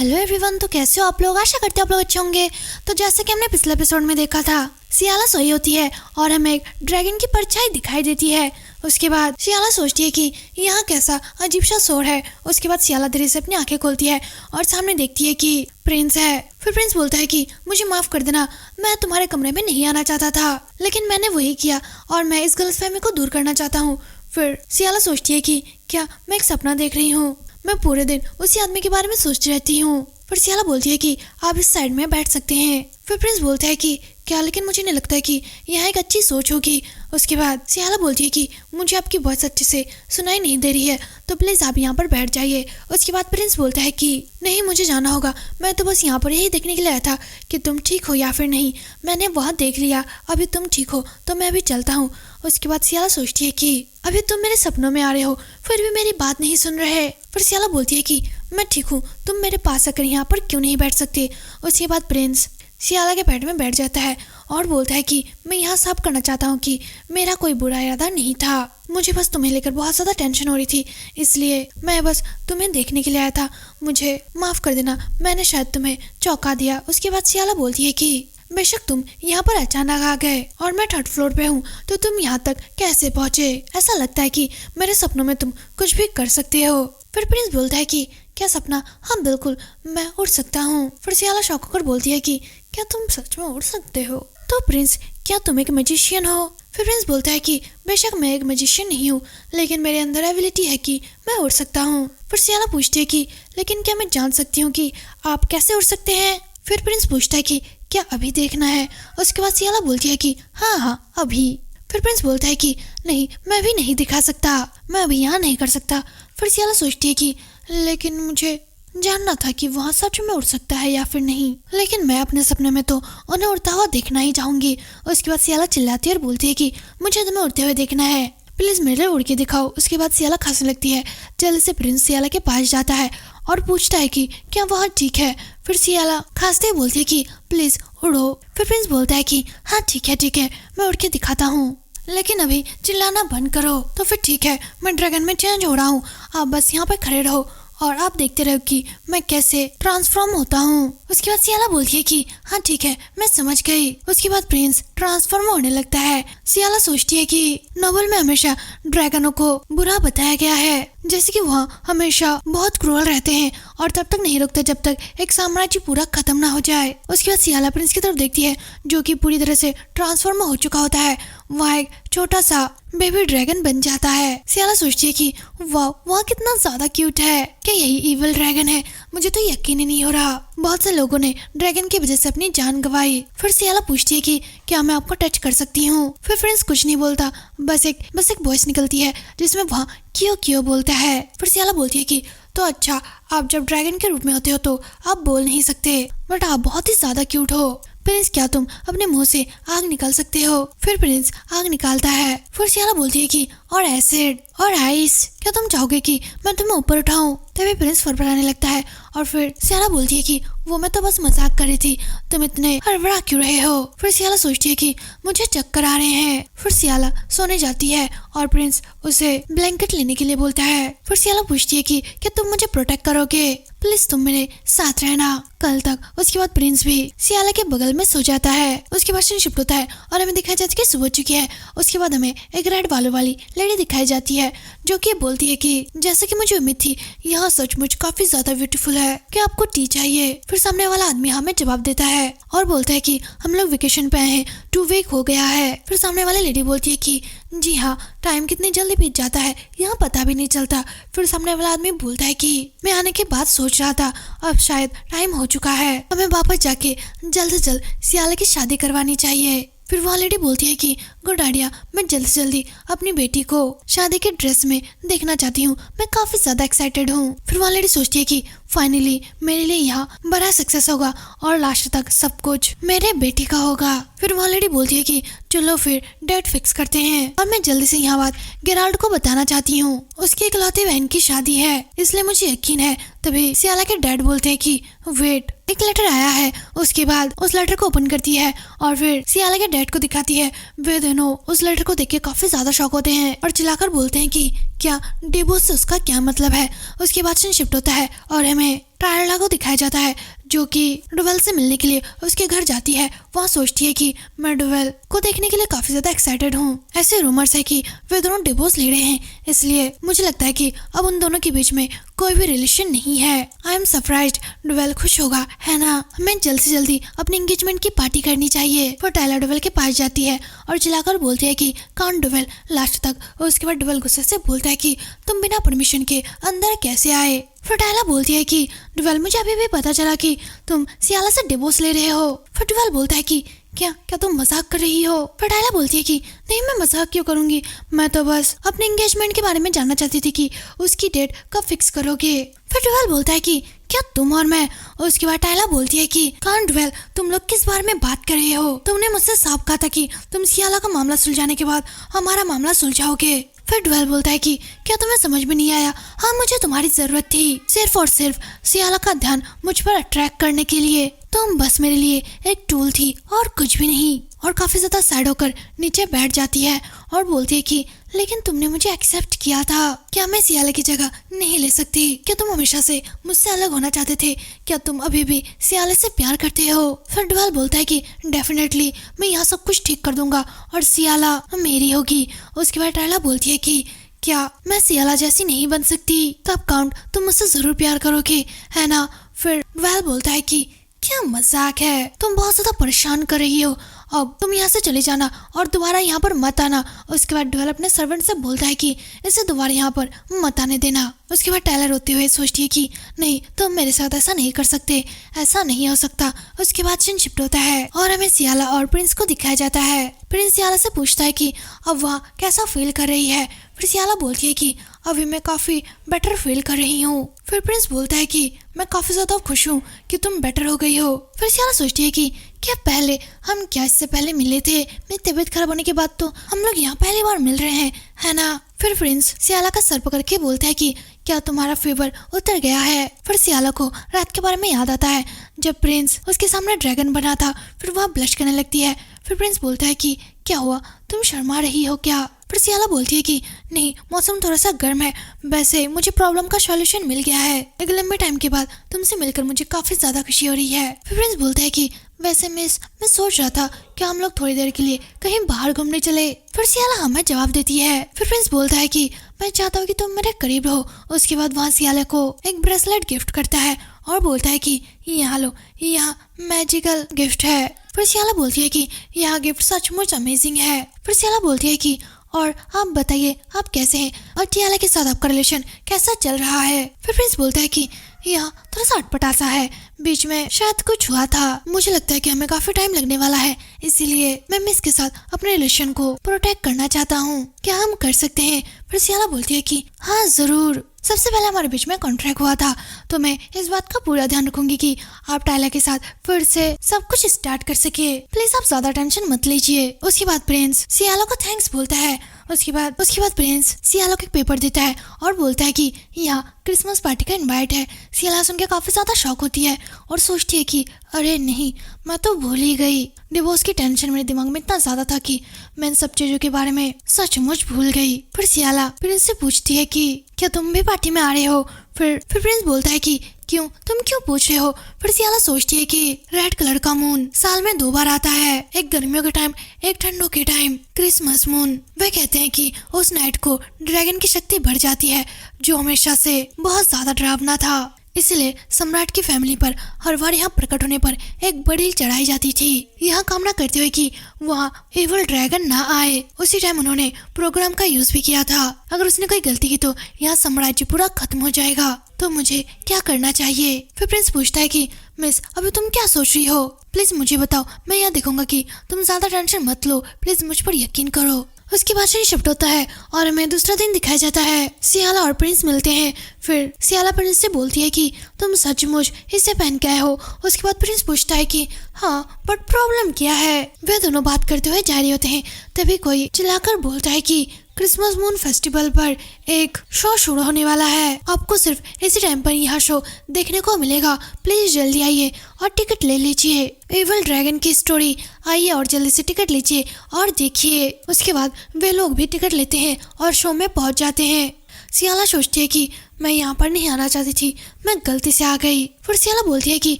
Hello everyone, तो कैसे हो आप लोग। आशा करते हो आप लोग अच्छे होंगे। तो जैसे कि हमने पिछले एपिसोड में देखा था, सियाला सोई होती है और हमें एक ड्रैगन की परछाई दिखाई देती है। उसके बाद सियाला सोचती है कि यहाँ कैसा अजीब सा शोर है। उसके बाद सियाला धीरे से अपनी आंखें खोलती है और सामने देखती है कि प्रिंस है। फिर प्रिंस बोलता है कि मुझे माफ कर देना, मैं तुम्हारे कमरे में नहीं आना चाहता था, लेकिन मैंने वही किया और मैं इस गलतफहमी को दूर करना चाहता हूँ। फिर सियाला सोचती है कि क्या मैं एक सपना देख रही हूँ। मैं पूरे दिन उसी आदमी के बारे में सोचती रहती हूँ। फिर सियाला बोलती है कि आप इस साइड में बैठ सकते हैं। फिर प्रिंस बोलता है कि क्या, लेकिन मुझे नहीं लगता है कि यह एक अच्छी सोच होगी। उसके बाद सियाला बोलती है कि मुझे आपकी वॉइस अच्छे से सुनाई नहीं दे रही है, तो प्लीज आप यहाँ पर बैठ जाइए। उसके बाद प्रिंस बोलता है कि नहीं, मुझे जाना होगा, मैं तो बस यहाँ पर यही देखने के लिए आया था कि तुम ठीक हो या फिर नहीं। मैंने वहाँ देख लिया, अभी तुम ठीक हो तो मैं अभी चलता हूँ। उसके बाद सियाला सोचती है कि अभी तुम मेरे सपनों में आ रहे हो, फिर भी मेरी बात नहीं सुन रहे। फिर सियाला बोलती है कि मैं ठीक हूँ, तुम मेरे पास आकर यहाँ पर क्यों नहीं बैठ सकते। उसके बाद प्रिंस सियाला के पेट में बैठ जाता है और बोलता है कि मैं यहाँ साफ करना चाहता हूँ कि मेरा कोई बुरा इरादा नहीं था, मुझे बस तुम्हें लेकर बहुत ज़्यादा टेंशन हो रही थी, इसलिए मैं बस तुम्हें देखने के लिए आया था, मुझे माफ़ कर देना, मैंने शायद तुम्हें चौंका दिया। उसके बाद सियाला बोलती है कि बेशक तुम यहाँ पर अचानक आ गए और मैं 3rd फ्लोर पे हूँ, तो तुम यहाँ तक कैसे पहुँचे। ऐसा लगता है कि मेरे सपनों में तुम कुछ भी कर सकते हो। फिर प्रिंस बोलता है कि क्या सपना, हाँ बिल्कुल मैं उड़ सकता हूँ। फिर सियाला शौक होकर बोलती है कि क्या तुम सच में उड़ सकते हो। तो प्रिंस, क्या तुम एक मैजिशियन हो। फिर प्रिंस बोलता है कि बेशक मैं एक मैजिशियन नहीं हूँ, लेकिन मेरे अंदर एबिलिटी है कि मैं उड़ सकता हूँ। फिर सियाला पूछती है कि लेकिन क्या मैं जान सकती हूँ कि आप कैसे उड़ सकते हैं। फिर प्रिंस पूछता है कि क्या अभी देखना है। उसके बाद सियाला बोलती है कि हाँ अभी। फिर प्रिंस बोलता है कि नहीं, मैं भी नहीं दिखा सकता, मैं अभी यहाँ नहीं कर सकता। फिर सियाला सोचती है कि लेकिन मुझे जानना था कि वहाँ सच में उड़ सकता है या फिर नहीं, लेकिन मैं अपने सपने में तो उन्हें उड़ता हुआ देखना ही चाहूंगी। उसके बाद सियाला चिल्लाती है और बोलती है कि मुझे तुम्हें उड़ते हुए देखना है, प्लीज मेरे उड़ के दिखाओ। उसके बाद सियाला खांसने लगती है। जल्दी से प्रिंस सियाला के पास जाता है और पूछता है कि क्या वहाँ ठीक है। फिर सियाला खांसते हुए बोलती है कि प्लीज उड़ो। फिर प्रिंस बोलता है कि हाँ ठीक है, मैं उड़ के दिखाता हूँ, लेकिन अभी चिल्लाना बंद करो। तो फिर ठीक है, मैं ड्रैगन में चेंज हो रहा हूँ, आप बस यहाँ पे खड़े रहो और आप देखते रहो कि मैं कैसे ट्रांसफॉर्म होता हूँ। उसके बाद सियाला बोलती है कि हाँ ठीक है, मैं समझ गई। उसके बाद प्रिंस ट्रांसफॉर्म होने लगता है। सियाला सोचती है कि नोवेल में हमेशा ड्रैगनों को बुरा बताया गया है, जैसे कि वहाँ हमेशा बहुत क्रूर रहते हैं और तब तक नहीं रुकते जब तक एक साम्राज्य पूरा खत्म ना हो जाए। उसके बाद सियाला प्रिंस की तरफ देखती है जो कि पूरी तरह से ट्रांसफॉर्म हो चुका होता है। वह एक छोटा सा बेबी ड्रैगन बन जाता है। सियाला सोचती है कि वाह, वहाँ कितना ज्यादा क्यूट है, क्या यही इविल ड्रैगन है। मुझे तो यकीन ही नहीं हो रहा, बहुत से लोगों ने ड्रैगन की वजह से अपनी जान गंवाई। फिर सियाला पूछती है कि क्या मैं आपको टच कर सकती हूँ। फिर फ्रेंड्स कुछ नहीं बोलता, बस एक वॉइस निकलती है जिसमें वहाँ क्यों बोलता है। फिर सियाला बोलती है कि तो अच्छा, आप जब ड्रैगन के रूप में होते हो तो आप बोल नहीं सकते, बट आप बहुत ही ज्यादा क्यूट हो। प्रिंस, क्या तुम अपने मुंह से आग निकाल सकते हो। फिर प्रिंस आग निकालता है। फिर सियाला बोलती है कि और एसिड और आइस, क्या तुम चाहोगे कि मैं तुम्हें ऊपर उठाऊं। तभी प्रिंस फड़फड़ाने लगता है और फिर सियाला बोलती है कि वो मैं तो बस मजाक कर रही थी, तुम इतने हड़बड़ा क्यों रहे हो। फिर सियाला सोचती है कि मुझे चक्कर आ रहे हैं। फिर सियाला सोने जाती है और प्रिंस उसे ब्लैंकेट लेने के लिए बोलता है। फिर सियाला पूछती है कि क्या तुम मुझे प्रोटेक्ट करोगे, प्लीज तुम मेरे साथ रहना कल तक। उसके बाद प्रिंस भी सियाला के बगल में सो जाता है। उसके बाद शिफ्ट होता है और हमें दिखाया जाता है कि सुबह चुकी है। उसके बाद हमें एक रेड बालों वाली लेडी दिखाई जाती है जो कि बोलती है कि जैसे कि मुझे उम्मीद थी, यहाँ सचमुच काफी ज्यादा ब्यूटीफुल है, क्या आपको टी चाहिए। फिर सामने वाला आदमी हमें जवाब देता है और बोलता है कि हम लोग वेकेशन पे आए हैं, 2 वीक हो गया है। फिर सामने वाली लेडी बोलती है कि जी हाँ, टाइम कितनी जल्दी बीत जाता है, यहाँ पता भी नहीं चलता। फिर सामने वाला आदमी बोलता है कि मैं आने के बाद सोच रहा था अब शायद टाइम हो चुका है, हमें वापस जाके जल्द से जल्द सियाला की शादी करवानी चाहिए। फिर वहाँ लेडी बोलती है कि गुड आइडिया, मैं जल्दी से जल्दी अपनी बेटी को शादी के ड्रेस में देखना चाहती हूँ, मैं काफी ज्यादा एक्साइटेड हूँ। फिर वहाँ लेडी सोचती है कि फाइनली मेरे लिए यहाँ बड़ा सक्सेस होगा और लास्ट तक सब कुछ मेरे बेटी का होगा। फिर वहाँ लेडी बोलती है कि चलो फिर डेट फिक्स करते हैं और मैं जल्दी से यहाँ बात गेराल्ड को बताना चाहती हूँ, उसकी इकलौती बहन की शादी है, इसलिए मुझे यकीन है। तभी सियाला के डैड बोलते हैं कि वेट, एक लेटर आया है। उसके बाद उस लेटर को ओपन करती है और फिर सियाला के डैड को दिखाती है। वे दोनों उस लेटर को देख के काफी ज्यादा शॉक होते हैं और चिल्लाकर बोलते हैं कि क्या डिवोर्स से उसका क्या मतलब है। उसके बाद शिफ्ट होता है और हमें टायला को दिखाया जाता है जो कि डुवेल से मिलने के लिए उसके घर जाती है। वहाँ सोचती है कि मैं डुवेल को देखने के लिए काफी ज्यादा एक्साइटेड हूँ। ऐसे रूमर्स है कि वे दोनों डिवोर्स ले रहे हैं, इसलिए मुझे लगता है कि अब उन दोनों के बीच में कोई भी रिलेशन नहीं है। आई एम सरप्राइज्ड, डुवेल खुश होगा है ना। हमें जल्द से जल्दी अपनी एंगेजमेंट की पार्टी करनी चाहिए। फिर टायला डुवेल के पास जाती है और चिल्लाकर बोलती है कि कान डुवेल लास्ट तक। और उसके बाद डुवेल गुस्से से बोलता है कि तुम बिना परमिशन के अंदर कैसे आए। फिर टायला बोलती है कि डुवेल मुझे अभी भी पता चला कि तुम सियाला से डिवोर्स ले रहे हो। फिर डुवेल बोलता है कि क्या तुम मजाक कर रही हो। फिर टायला बोलती है कि नहीं, मैं मजाक क्यों करूंगी, मैं तो बस अपने एंगेजमेंट के बारे में जानना चाहती थी कि उसकी डेट कब फिक्स करोगे। फिर डुवेल बोलता है कि क्या तुम और मैं। और उसके बाद टायला बोलती है कि कान डुवेल तुम लोग किस बारे में बात कर रहे हो। तुमने मुझसे साफ कहा था कि तुम सियाला का मामला सुलझाने के बाद हमारा मामला सुलझाओगे। फिर डुवेल बोलता है कि क्या तुम्हें समझ में नहीं आया, हाँ मुझे तुम्हारी जरूरत थी सिर्फ और सिर्फ सियाला का ध्यान मुझ पर अट्रैक्ट करने के लिए। तुम बस मेरे लिए एक टूल थी और कुछ भी नहीं। और काफी ज्यादा सैड होकर नीचे बैठ जाती है और बोलती है कि लेकिन तुमने मुझे एक्सेप्ट किया था, क्या मैं सियाला की जगह नहीं ले सकती? क्या तुम हमेशा से मुझसे अलग होना चाहते थे? क्या तुम अभी भी सियाला से प्यार करते हो? फिर डुवेल बोलता है कि डेफिनेटली मैं यहाँ सब कुछ ठीक कर दूंगा और सियाला मेरी होगी। उसके बाद टायला बोलती है कि क्या मैं सियाला जैसी नहीं बन सकती? तब काउंट तुम मुझसे जरूर प्यार करोगे है ना। फिर डुवेल बोलता है कि क्या मजाक है, तुम बहुत ज्यादा परेशान कर रही हो, अब तुम यहाँ से चले जाना और दोबारा यहाँ पर मत आना। उसके बाद डुवेल अपने सर्वेंट से बोलता है कि इसे दोबारा यहाँ पर मत आने देना। उसके बाद टायला रोते हुए सोचती है कि नहीं, तुम मेरे साथ ऐसा नहीं कर सकते, ऐसा नहीं हो सकता। उसके बाद सीन शिफ्ट होता है और हमें सियाला और प्रिंस को दिखाया जाता है। प्रिंस सियाला से पूछता है कि अब वहाँ कैसा फील कर रही है। फिर सियाला बोलती है कि अभी मैं काफी बेटर फील कर रही हूँ। फिर प्रिंस बोलता है कि मैं काफी ज्यादा खुश हूँ कि तुम बेटर हो गई हो। फिर सियाला सोचती है कि क्या पहले हम क्या इससे पहले मिले थे? मेरी तबीयत खराब होने के बाद तो हम लोग यहाँ पहली बार मिल रहे हैं है ना। फिर प्रिंस सियाला का सर पकड़ के बोलता है कि क्या तुम्हारा फीवर उतर गया है? फिर सियाला को रात के बारे में याद आता है जब प्रिंस उसके सामने ड्रैगन बना था। फिर वह ब्लश करने लगती है। फिर प्रिंस बोलता है कि क्या हुआ, तुम शर्मा रही हो क्या? फिर सियाला बोलती है कि नहीं, मौसम थोड़ा सा गर्म है, वैसे मुझे प्रॉब्लम का सॉल्यूशन मिल गया है। एक लंबे टाइम के बाद तुमसे मिलकर मुझे काफी ज्यादा खुशी हो रही है। फिर प्रिंस बोलता है कि वैसे मिस, मैं सोच रहा था कि हम लोग थोड़ी देर के लिए कहीं बाहर घूमने चले। फिर सियाला हमें जवाब देती है। फिर प्रिंस बोलता है कि मैं चाहता हूँ कि तुम मेरे करीब रहो। उसके बाद वहाँ सियाला को एक ब्रेसलेट गिफ्ट करता है और बोलता है कि यहाँ लो, यहाँ मैजिकल गिफ्ट है। फिर सियाला बोलती है कि यह गिफ्ट सचमुच अमेजिंग है। फिर सियाला बोलती है कि और आप बताइए आप कैसे हैं और टियाला के साथ आपका रिलेशन कैसा चल रहा है? फिर प्रिंस बोलता है कि यह थोड़ा सा अटपटा सा है, बीच में शायद कुछ हुआ था, मुझे लगता है कि हमें काफी टाइम लगने वाला है, इसीलिए मैं मिस के साथ अपने रिलेशन को प्रोटेक्ट करना चाहता हूँ, क्या हम कर सकते हैं? फिर सियाला बोलती है कि हाँ जरूर, सबसे पहले हमारे बीच में कॉन्ट्रैक्ट हुआ था तो मैं इस बात का पूरा ध्यान रखूंगी कि आप टायला के साथ फिर से सब कुछ स्टार्ट कर सके, प्लीज आप ज्यादा टेंशन मत लीजिए। उसके बाद प्रिंस सियाला को थैंक्स बोलता है। उसके बाद प्रिंस सियाला को एक पेपर देता है और बोलता है कि यहाँ क्रिसमस पार्टी का इनवाइट है। सियाला सुन के काफी ज्यादा शॉक होती है और सोचती है कि अरे नहीं, मैं तो भूल ही गई। डिवोर्स की टेंशन मेरे दिमाग में इतना ज्यादा था कि मैं इन सब चीजों के बारे में सचमुच भूल गई। फिर सियाला प्रिंस से पूछती है कि क्या तुम भी पार्टी में आ रहे हो? फिर प्रिंस बोलता है कि क्यों, तुम क्यों पूछ रहे हो? फिर सियाला सोचती है कि रेड कलर का मून साल में 2 बार आता है, एक गर्मियों के टाइम, एक ठंडों के टाइम, क्रिसमस मून। वे कहते हैं कि उस नाइट को ड्रैगन की शक्ति बढ़ जाती है जो हमेशा से बहुत ज्यादा डरावना था, इसलिए सम्राट की फैमिली पर हर बार यहाँ प्रकट होने पर एक बड़ी चढ़ाई जाती थी, यहाँ कामना करते हुए कि वहाँ एविल ड्रैगन ना आए। उसी टाइम उन्होंने प्रोग्राम का यूज भी किया था, अगर उसने कोई गलती की तो यहाँ साम्राज्य पूरा खत्म हो जाएगा, तो मुझे क्या करना चाहिए? फिर प्रिंस पूछता है कि मिस अभी तुम क्या सोच रही हो, प्लीज मुझे बताओ, मैं यहाँ देखूंगा कि तुम ज्यादा टेंशन मत लो, प्लीज मुझ पर यकीन करो। उसके बाद सीन शिफ्ट होता है और हमें दूसरा दिन दिखाया जाता है। सियाला और प्रिंस मिलते हैं। फिर सियाला प्रिंस से बोलती है कि तुम सचमुच इसे पहन के आए हो? उसके बाद प्रिंस पूछता है कि हाँ, बट प्रॉब्लम क्या है? वे दोनों बात करते हुए जारी होते हैं, तभी कोई चिल्लाकर बोलता है कि क्रिसमस मून फेस्टिवल पर एक शो शुरू होने वाला है, आपको सिर्फ इसी टाइम पर यह शो देखने को मिलेगा, प्लीज जल्दी आइए और टिकट ले लीजिए। एविल ड्रैगन की स्टोरी, आइए और जल्दी से टिकट लीजिए और देखिए। उसके बाद वे लोग भी टिकट लेते हैं और शो में पहुंच जाते हैं। सियाला सोचती है कि मैं यहाँ पर नहीं आना चाहती थी, मैं गलती से आ गई। फिर सियाला बोलती है कि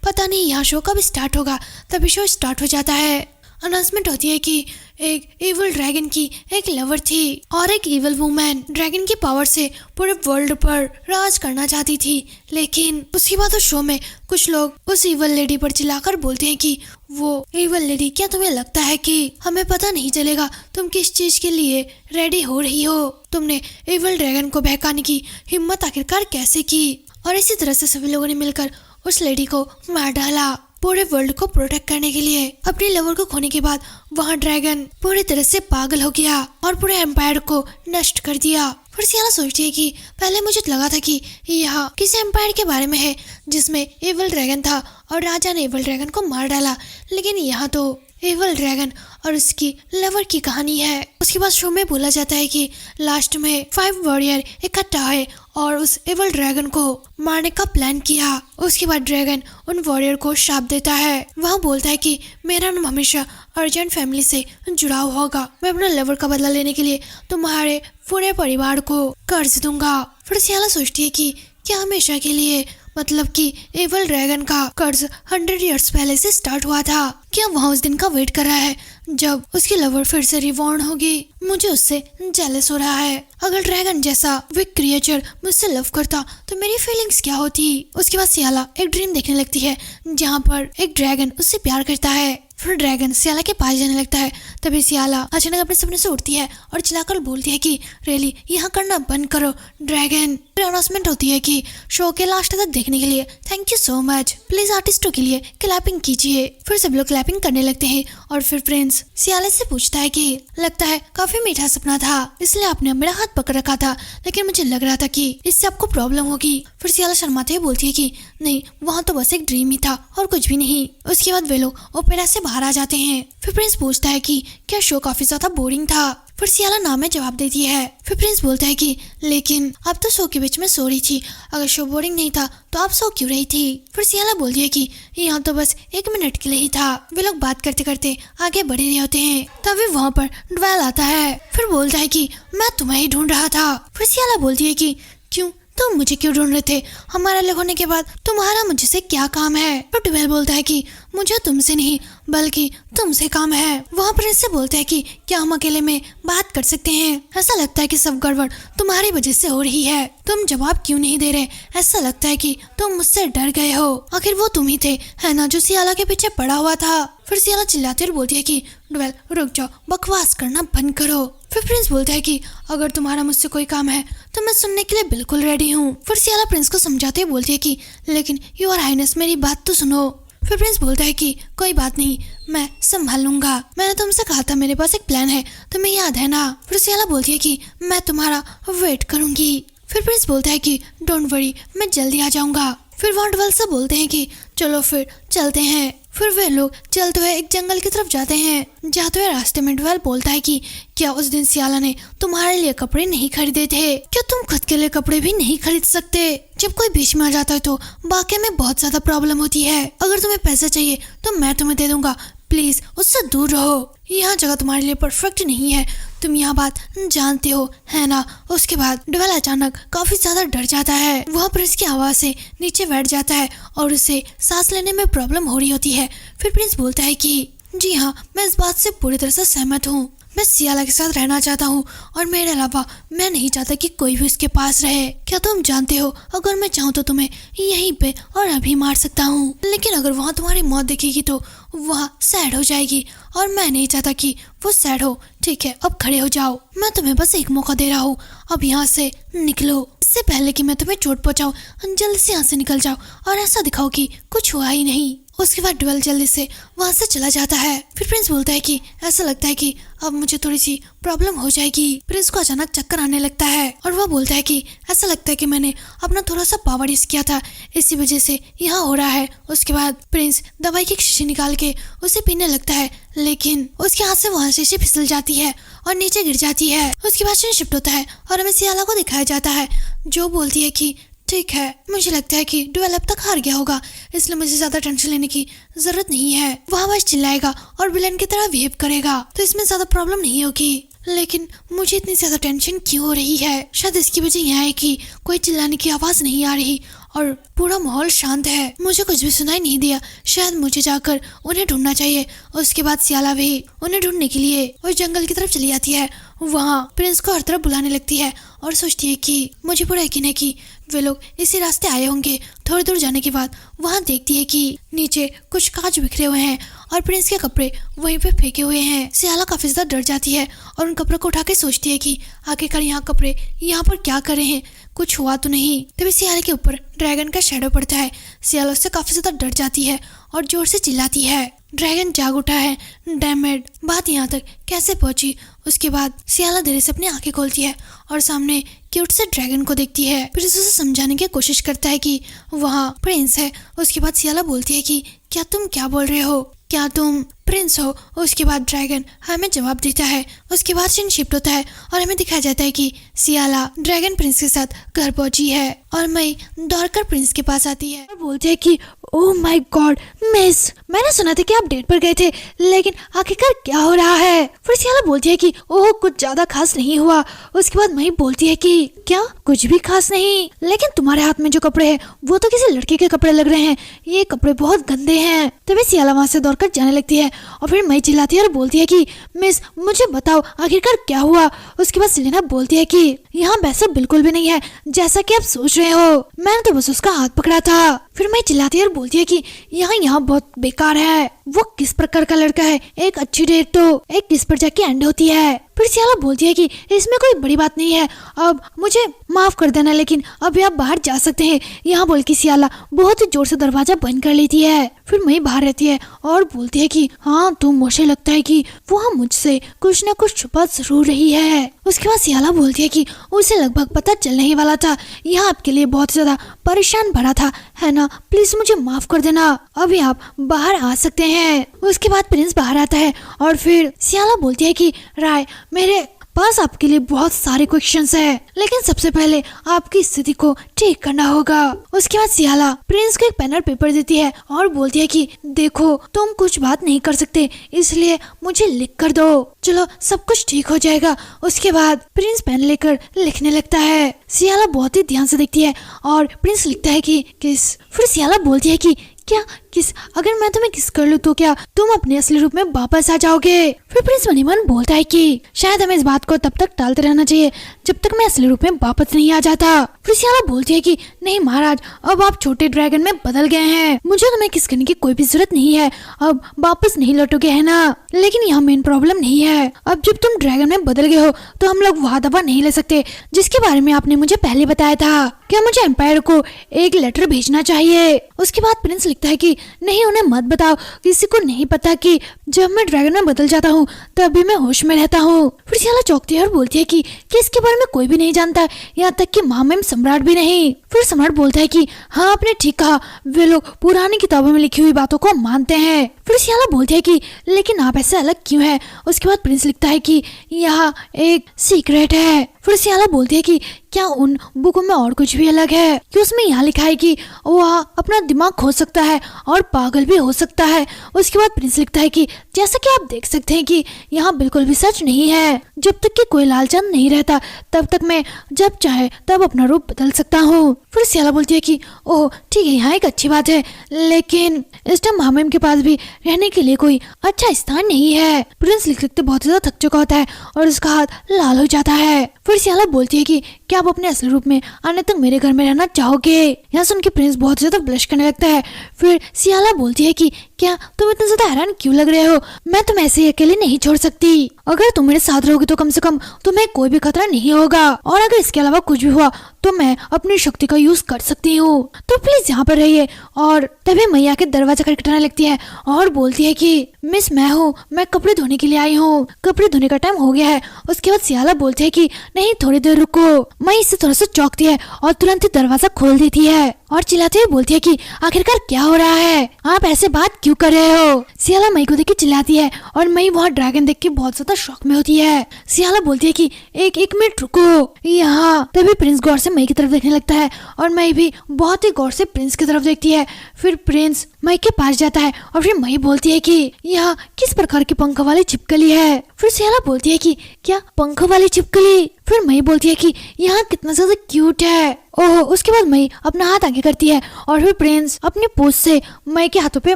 पता नहीं यहाँ शो कब स्टार्ट होगा। तभी शो स्टार्ट हो जाता है। अनाउंसमेंट होती है कि एक इविल ड्रैगन की एक लवर थी और एक इविल वुमेन ड्रैगन की पावर से पूरे वर्ल्ड पर राज करना चाहती थी। लेकिन उसके बाद उस शो में कुछ लोग उस इविल लेडी पर चिल्लाकर बोलते हैं कि वो इविल लेडी, क्या तुम्हें लगता है कि हमें पता नहीं चलेगा तुम किस चीज के लिए रेडी हो रही हो? तुमने इविल ड्रैगन को बहकाने की हिम्मत आखिरकार कैसे की? और इसी तरह से सभी लोगों ने मिलकर उस लेडी को मार डाला पूरे वर्ल्ड को प्रोटेक्ट करने के लिए। अपनी लवर को खोने के बाद वहाँ ड्रैगन पूरी तरह से पागल हो गया और पूरे एम्पायर को नष्ट कर दिया। फिर सियाला सोचती है कि पहले मुझे लगा था कि यह किसी एम्पायर के बारे में है जिसमें एविल ड्रैगन था और राजा ने एविल ड्रैगन को मार डाला, लेकिन यहाँ तो एविल ड्रैगन और उसकी लवर की कहानी है। उसके बाद शो में बोला जाता है कि लास्ट में 5 वॉरियर इकट्ठा हुए और उस एविल ड्रैगन को मारने का प्लान किया। उसके बाद ड्रैगन उन वॉरियर को श्राप देता है। वह बोलता है कि मेरा नाम हमेशा अर्जेंट फैमिली से जुड़ा हुआ होगा। मैं अपने लवर का बदला लेने के लिए तुम्हारे पूरे परिवार को कर्ज दूंगा। फिर सियाला सोचती है कि क्या हमेशा के लिए, मतलब कि एविल ड्रैगन का कर्ज 100 इयर्स पहले से स्टार्ट हुआ था। क्या वहाँ उस दिन का वेट कर रहा है जब उसकी लवर फिर से रिवॉर्न होगी? मुझे उससे जेलस हो रहा है। अगर ड्रैगन जैसा वीक क्रिएचर मुझसे लव करता तो मेरी फीलिंग्स क्या होती? उसके बाद सियाला एक ड्रीम देखने लगती है जहाँ पर एक ड्रैगन उससे प्यार करता है। फिर ड्रैगन सियाला के पास जाने लगता है। तभी सियाला अचानक अपने सपने से उठती है और चिल्लाकर बोलती है कि रियली यहाँ करना बंद करो ड्रैगन। फिर अनाउंसमेंट होती है कि शो के लास्ट तक देखने के लिए thank you so much, please आर्टिस्टों के लिए क्लैपिंग कीजिए। फिर सब लोग क्लैपिंग करने लगते हैं और फिर प्रिंस सियाले से पूछता है कि लगता है काफी मीठा सपना था, इसलिए आपने मेरा हाथ पकड़ रखा था, लेकिन मुझे लग रहा था कि इससे आपको प्रॉब्लम होगी। फिर सियाला शर्माते हुए बोलती है कि नहीं, वहाँ तो बस एक ड्रीम ही था और कुछ भी नहीं। उसके बाद वे लोग ओपेरा से बाहर आ जाते हैं। फिर प्रिंस पूछता है कि क्या शो काफी ज्यादा बोरिंग था? फिर सियाला ना में जवाब देती है। फिर प्रिंस बोलता है कि लेकिन आप तो शो के बीच में सो रही थी, अगर शो बोरिंग नहीं था तो आप सो क्यों रही थी? फिर सियाला बोलती है कि यहाँ तो बस 1 मिनट के लिए ही था। वे लोग बात करते करते आगे बढ़ रहे होते हैं, तभी वहाँ पर ड्वेल आता है। फिर बोलता है कि मैं तुम्हें ही ढूंढ रहा था। फिर सियाला बोलती है कि क्यों, तुम मुझे क्यों ढूंढ रहे थे? हमारा अलग होने के बाद तुम्हारा मुझसे क्या काम है? तो ड्वेल बोलता है कि मुझे तुमसे नहीं बल्कि तुमसे काम है। वहाँ पर इससे बोलता है कि क्या हम अकेले में बात कर सकते हैं? ऐसा लगता है कि सब गड़बड़ तुम्हारी वजह से हो रही है, तुम जवाब क्यों नहीं दे रहे? ऐसा लगता है कि तुम मुझसे डर गए हो। आखिर वो तुम ही थे है ना जो सियाला के पीछे पड़ा हुआ था? फिर सियाला चिल्लाती और बोलती है कि ड्वेल रुक जाओ, बकवास करना बंद करो। फिर प्रिंस बोलता है कि अगर तुम्हारा मुझसे कोई काम है तो मैं सुनने के लिए बिल्कुल रेडी हूँ। फिर सियाला प्रिंस को समझाते हुए बोलती है कि लेकिन योर हाइनेस मेरी बात तो सुनो। फिर प्रिंस बोलता है कि कोई बात नहीं, मैं संभाल लूंगा, मैंने तुमसे कहा था मेरे पास एक प्लान है, तुम्हें याद है ना? फिर सियाला बोलती है कि मैं तुम्हारा वेट करूंगी। फिर प्रिंस बोलता है कि डोंट वरी, मैं जल्दी आ जाऊंगा। फिर वहाँ ड्वेल से बोलते हैं कि चलो फिर चलते हैं। फिर वे लोग चलते हुए एक जंगल की तरफ जाते हैं। जाते हुए रास्ते में ड्वेल बोलता है कि क्या उस दिन सियाला ने तुम्हारे लिए कपड़े नहीं खरीदे थे? क्या तुम खुद के लिए कपड़े भी नहीं खरीद सकते? जब कोई बीच में आ जाता है तो वाकई में बहुत ज्यादा प्रॉब्लम होती है। अगर तुम्हें पैसे चाहिए तो मैं तुम्हें दे दूंगा, प्लीज उससे दूर रहो, यहाँ जगह तुम्हारे लिए परफेक्ट नहीं है, तुम यह बात जानते हो है ना? उसके बाद ड्वेल अचानक काफी ज्यादा डर जाता है। वहाँ प्रिंस की आवाज से नीचे बैठ जाता है और उसे सांस लेने में प्रॉब्लम हो रही होती है। फिर प्रिंस बोलता है कि जी हाँ, मैं इस बात से पूरी तरह से सहमत हूँ, मैं सियाला के साथ रहना चाहता हूँ और मेरे अलावा मैं नहीं चाहता कि कोई भी उसके पास रहे। क्या तुम जानते हो, अगर मैं चाहूँ तो तुम्हें यहीं पे और अभी मार सकता हूँ, लेकिन अगर वहाँ तुम्हारी मौत दिखेगी तो वहाँ सैड हो जाएगी और मैं नहीं चाहता कि वो सैड हो। ठीक है, अब खड़े हो जाओ, मैं तुम्हें बस एक मौका दे रहा हूँ, अब यहाँ से निकलो। इससे पहले कि मैं तुम्हें चोट पहुँचाऊँ, जल्दी से यहाँ से निकल जाओ और ऐसा दिखाओ कि कुछ हुआ ही नहीं। उसके बाद ड्वेल जल्दी से वहाँ से चला जाता है। फिर प्रिंस बोलता है कि ऐसा लगता है कि अब मुझे थोड़ी सी प्रॉब्लम हो जाएगी। प्रिंस को अचानक चक्कर आने लगता है और वह बोलता है कि ऐसा लगता है कि मैंने अपना थोड़ा सा पावर यूज किया था, इसी वजह से यहाँ हो रहा है। उसके बाद प्रिंस दवाई की शीशी निकाल के उसे पीने लगता है, लेकिन उसके हाथ से वहाँ शीशी फिसल जाती है और नीचे गिर जाती है। उसके बाद शिफ्ट होता है और हमें सियाला को दिखाया जाता है जो बोलती है कि ठीक है, मुझे लगता है कि ड्वेल अब तक हार गया होगा, इसलिए मुझे ज्यादा टेंशन लेने की जरूरत नहीं है। वह बस चिल्लाएगा और विलेन की तरह बिहेव करेगा तो इसमें ज्यादा प्रॉब्लम नहीं होगी। लेकिन मुझे इतनी ज्यादा टेंशन क्यों हो रही है? शायद इसकी वजह यह है कि कोई चिल्लाने की आवाज नहीं आ रही और पूरा माहौल शांत है। मुझे कुछ भी सुनाई नहीं दिया। शायद मुझे जाकर उन्हें ढूंढना चाहिए। उसके बाद सियाला भी उन्हें ढूंढने के लिए उस जंगल की तरफ चली जाती है। वहाँ प्रिंस को हर तरफ बुलाने लगती है और सोचती है कि मुझे पूरा यकीन है कि वे लोग इसी रास्ते आए होंगे। थोड़ी दूर जाने के बाद वहाँ देखती है कि नीचे कुछ कांच बिखरे हुए हैं और प्रिंस के कपड़े वहीं पे फेंके हुए हैं। सियाला काफी ज्यादा डर जाती है और उन कपड़ों को उठा के सोचती है कि आखिरकार यहाँ कपड़े यहाँ पर क्या कर रहे हैं, कुछ हुआ तो नहीं। तभी सियाला के ऊपर ड्रैगन का शैडो पड़ता है। सियाला उससे काफी ज्यादा डर जाती है और जोर से चिल्लाती है, ड्रैगन जाग उठा है। डैम इट, बात यहाँ तक कैसे पहुंची? उसके बाद सियाला धीरे से अपनी आंखें खोलती है और सामने क्यूट से ड्रैगन को देखती है। फिर उसे समझाने की कोशिश करता है कि वहाँ प्रिंस है। उसके बाद सियाला बोलती है कि क्या तुम क्या बोल रहे हो, क्या तुम प्रिंस हो? उसके बाद ड्रैगन हमें जवाब देता है। उसके बाद सीन शिफ्ट होता है और हमें दिखाया जाता है कि सियाला ड्रैगन प्रिंस के साथ घर पहुंची है और मई दौड़कर प्रिंस के पास आती है और बोलती है कि ओह माय गॉड मिस, मैंने सुना था कि आप डेट पर गए थे, लेकिन आखिरकार क्या हो रहा है? फिर सियाला बोलती है कि ओह कुछ ज्यादा खास नहीं हुआ। उसके बाद मई बोलती है कि क्या कुछ भी खास नहीं, लेकिन तुम्हारे हाथ में जो कपड़े हैं वो तो किसी लड़के के कपड़े लग रहे हैं, ये कपड़े बहुत गंदे हैं। तभी सियाला वहाँ से दौड़कर जाने लगती है और फिर मई चिल्लाती है और बोलती है कि मिस मुझे बताओ आखिरकार क्या हुआ? उसके बाद सेलेना बोलती है कि यहाँ वैसा बिल्कुल भी नहीं है जैसा कि आप सोच रहे हो, मैंने तो बस उसका हाथ पकड़ा था। फिर मई चिल्लाती है और बोलती है कि यहाँ बहुत बेकार है। वो किस प्रकार का लड़का है? एक अच्छी डेट तो एक किस पर जाके एंड होती है। फिर सियाला बोलती है कि इसमें कोई बड़ी बात नहीं है, अब मुझे माफ कर देना, लेकिन अभी आप बाहर जा सकते हैं। यहाँ बोल के सियाला बहुत ही जोर से दरवाजा बंद कर लेती है। फिर मई बाहर रहती है और बोलती है कि हाँ तो मुझे लगता है कि वो मुझसे कुछ न कुछ छुपा जरूर रही है। उसके बाद सियाला बोलती है कि उसे लगभग पता चलने ही वाला था, यह आपके लिए बहुत ज्यादा परेशान भरा था, है ना? प्लीज मुझे माफ कर देना, अभी आप बाहर आ सकते हैं। उसके बाद प्रिंस बाहर आता है और फिर सियाला बोलती है कि राय मेरे पास आपके लिए बहुत सारे क्वेश्चंस हैं, लेकिन सबसे पहले आपकी स्थिति को ठीक करना होगा। उसके बाद सियाला प्रिंस को एक पेन और पेपर देती है और बोलती है कि देखो तुम कुछ बात नहीं कर सकते, इसलिए मुझे लिख कर दो, चलो सब कुछ ठीक हो जाएगा। उसके बाद प्रिंस पेन लेकर लिखने लगता है। सियाला बहुत ही ध्यान से देखती है और प्रिंस लिखता है कि किस। फिर सियाला बोलती है कि क्या किस? अगर मैं तुम्हें किस कर लूं तो क्या तुम अपने असली रूप में वापस आ जाओगे? फिर प्रिंस मन ही मन बोलता है कि शायद हमें इस बात को तब तक टालते रहना चाहिए जब तक मैं असली रूप में वापस नहीं आ जाता। फिर सियाला बोलती है कि नहीं महाराज, अब आप छोटे ड्रैगन में बदल गए हैं, मुझे तुम्हें किस करने की कोई भी जरूरत नहीं है, अब वापस नहीं लौटोगे, है ना? लेकिन यहाँ मेन प्रॉब्लम नहीं है, अब जब तुम ड्रैगन में बदल गए हो तो हम लोग वहाँ दबा नहीं ले सकते जिसके बारे में आपने मुझे पहले बताया था। क्या मुझे एम्पायर को एक लेटर भेजना चाहिए? उसके बाद प्रिंस लिखता है कि नहीं उन्हें मत बताओ, किसी को नहीं पता कि जब मैं ड्रैगन में बदल जाता हूँ तभी मैं होश में रहता हूँ। फिर सियाला चौंकती है और बोलती है कि इसके बारे में कोई भी नहीं जानता, यहाँ तक कि महामहिम सम्राट भी नहीं। फिर सम्राट बोलता है कि हाँ आपने ठीक कहा, वे लोग पुरानी किताबों में लिखी हुई बातों को मानते हैं। फिर सियाला बोलती है कि लेकिन आप ऐसे अलग क्यों है? उसके बाद प्रिंस लिखता है कि यहाँ एक सीक्रेट है। फिर सियाला बोलती है कि क्या उन बुकों में और कुछ भी अलग है? कि उसमें यहाँ लिखा है कि वह अपना दिमाग खो सकता है और पागल भी हो सकता है। उसके बाद प्रिंस लिखता है कि जैसा कि आप देख सकते हैं कि यहाँ बिल्कुल भी सच नहीं है, जब तक कि कोई लालचंद नहीं रहता तब तक मैं जब चाहे तब अपना रूप बदल सकता हूँ। फिर सियाला बोलती है कि ओह ठीक है, यहाँ एक अच्छी बात है, लेकिन इस टाइम महामहिम के पास भी रहने के लिए कोई अच्छा स्थान नहीं है। प्रिंस लिख लिखते बहुत ज्यादा थक चुका होता है और उसका हाथ लाल हो जाता है। फिर सियाला बोलती है कि क्या आप अपने असली रूप में आने तक मेरे घर में रहना चाहोगे? यहाँ सुन के प्रिंस बहुत ज्यादा ब्लश करने लगता है। फिर सियाला बोलती है कि क्या तुम इतने ज्यादा हैरान क्यों लग रहे हो? मैं तुम्हें ऐसे अकेले नहीं छोड़ सकती, अगर तुम मेरे साथ रहोगे तो कम से कम तुम्हें कोई भी खतरा नहीं होगा, और अगर इसके अलावा कुछ भी हुआ तो मैं अपनी शक्ति का यूज कर सकती हूँ, तो प्लीज यहाँ पर रहिए। और तभी मैया के दरवाजा खटखटाने लगती है और बोलती है कि मिस मैं हूँ, मैं कपड़े धोने के लिए आई हूँ, कपड़े धोने का टाइम हो गया है। उसके बाद सियाला बोलती है कि नहीं थोड़ी देर रुको। मैं इससे थोड़ा सा चौंकती है और तुरंत ही दरवाजा खोल देती है और चिल्लाते हुए बोलती है कि आखिरकार क्या हो रहा है? आप ऐसे बात क्यों कर रहे हो? सियाला मई को देख के चिल्लाती है और मई वहाँ ड्रैगन देख के बहुत ज्यादा शॉक में होती है। सियाला बोलती है कि एक मिनट रुको यहाँ। तभी प्रिंस गौर से मई की तरफ देखने लगता है और मई भी बहुत ही गौर से प्रिंस की तरफ देखती है। फिर प्रिंस मई के पास जाता है और फिर मई बोलती है कि यहाँ किस प्रकार की पंख वाली छिपकली है? फिर सियाला बोलती है कि क्या पंख वाली छिपकली? फिर मई बोलती है कि यहाँ कितना ज्यादा क्यूट है। ओह, उसके बाद मई अपना हाथ आगे करती है और फिर प्रिंस अपनी पूंछ से मई के हाथों पे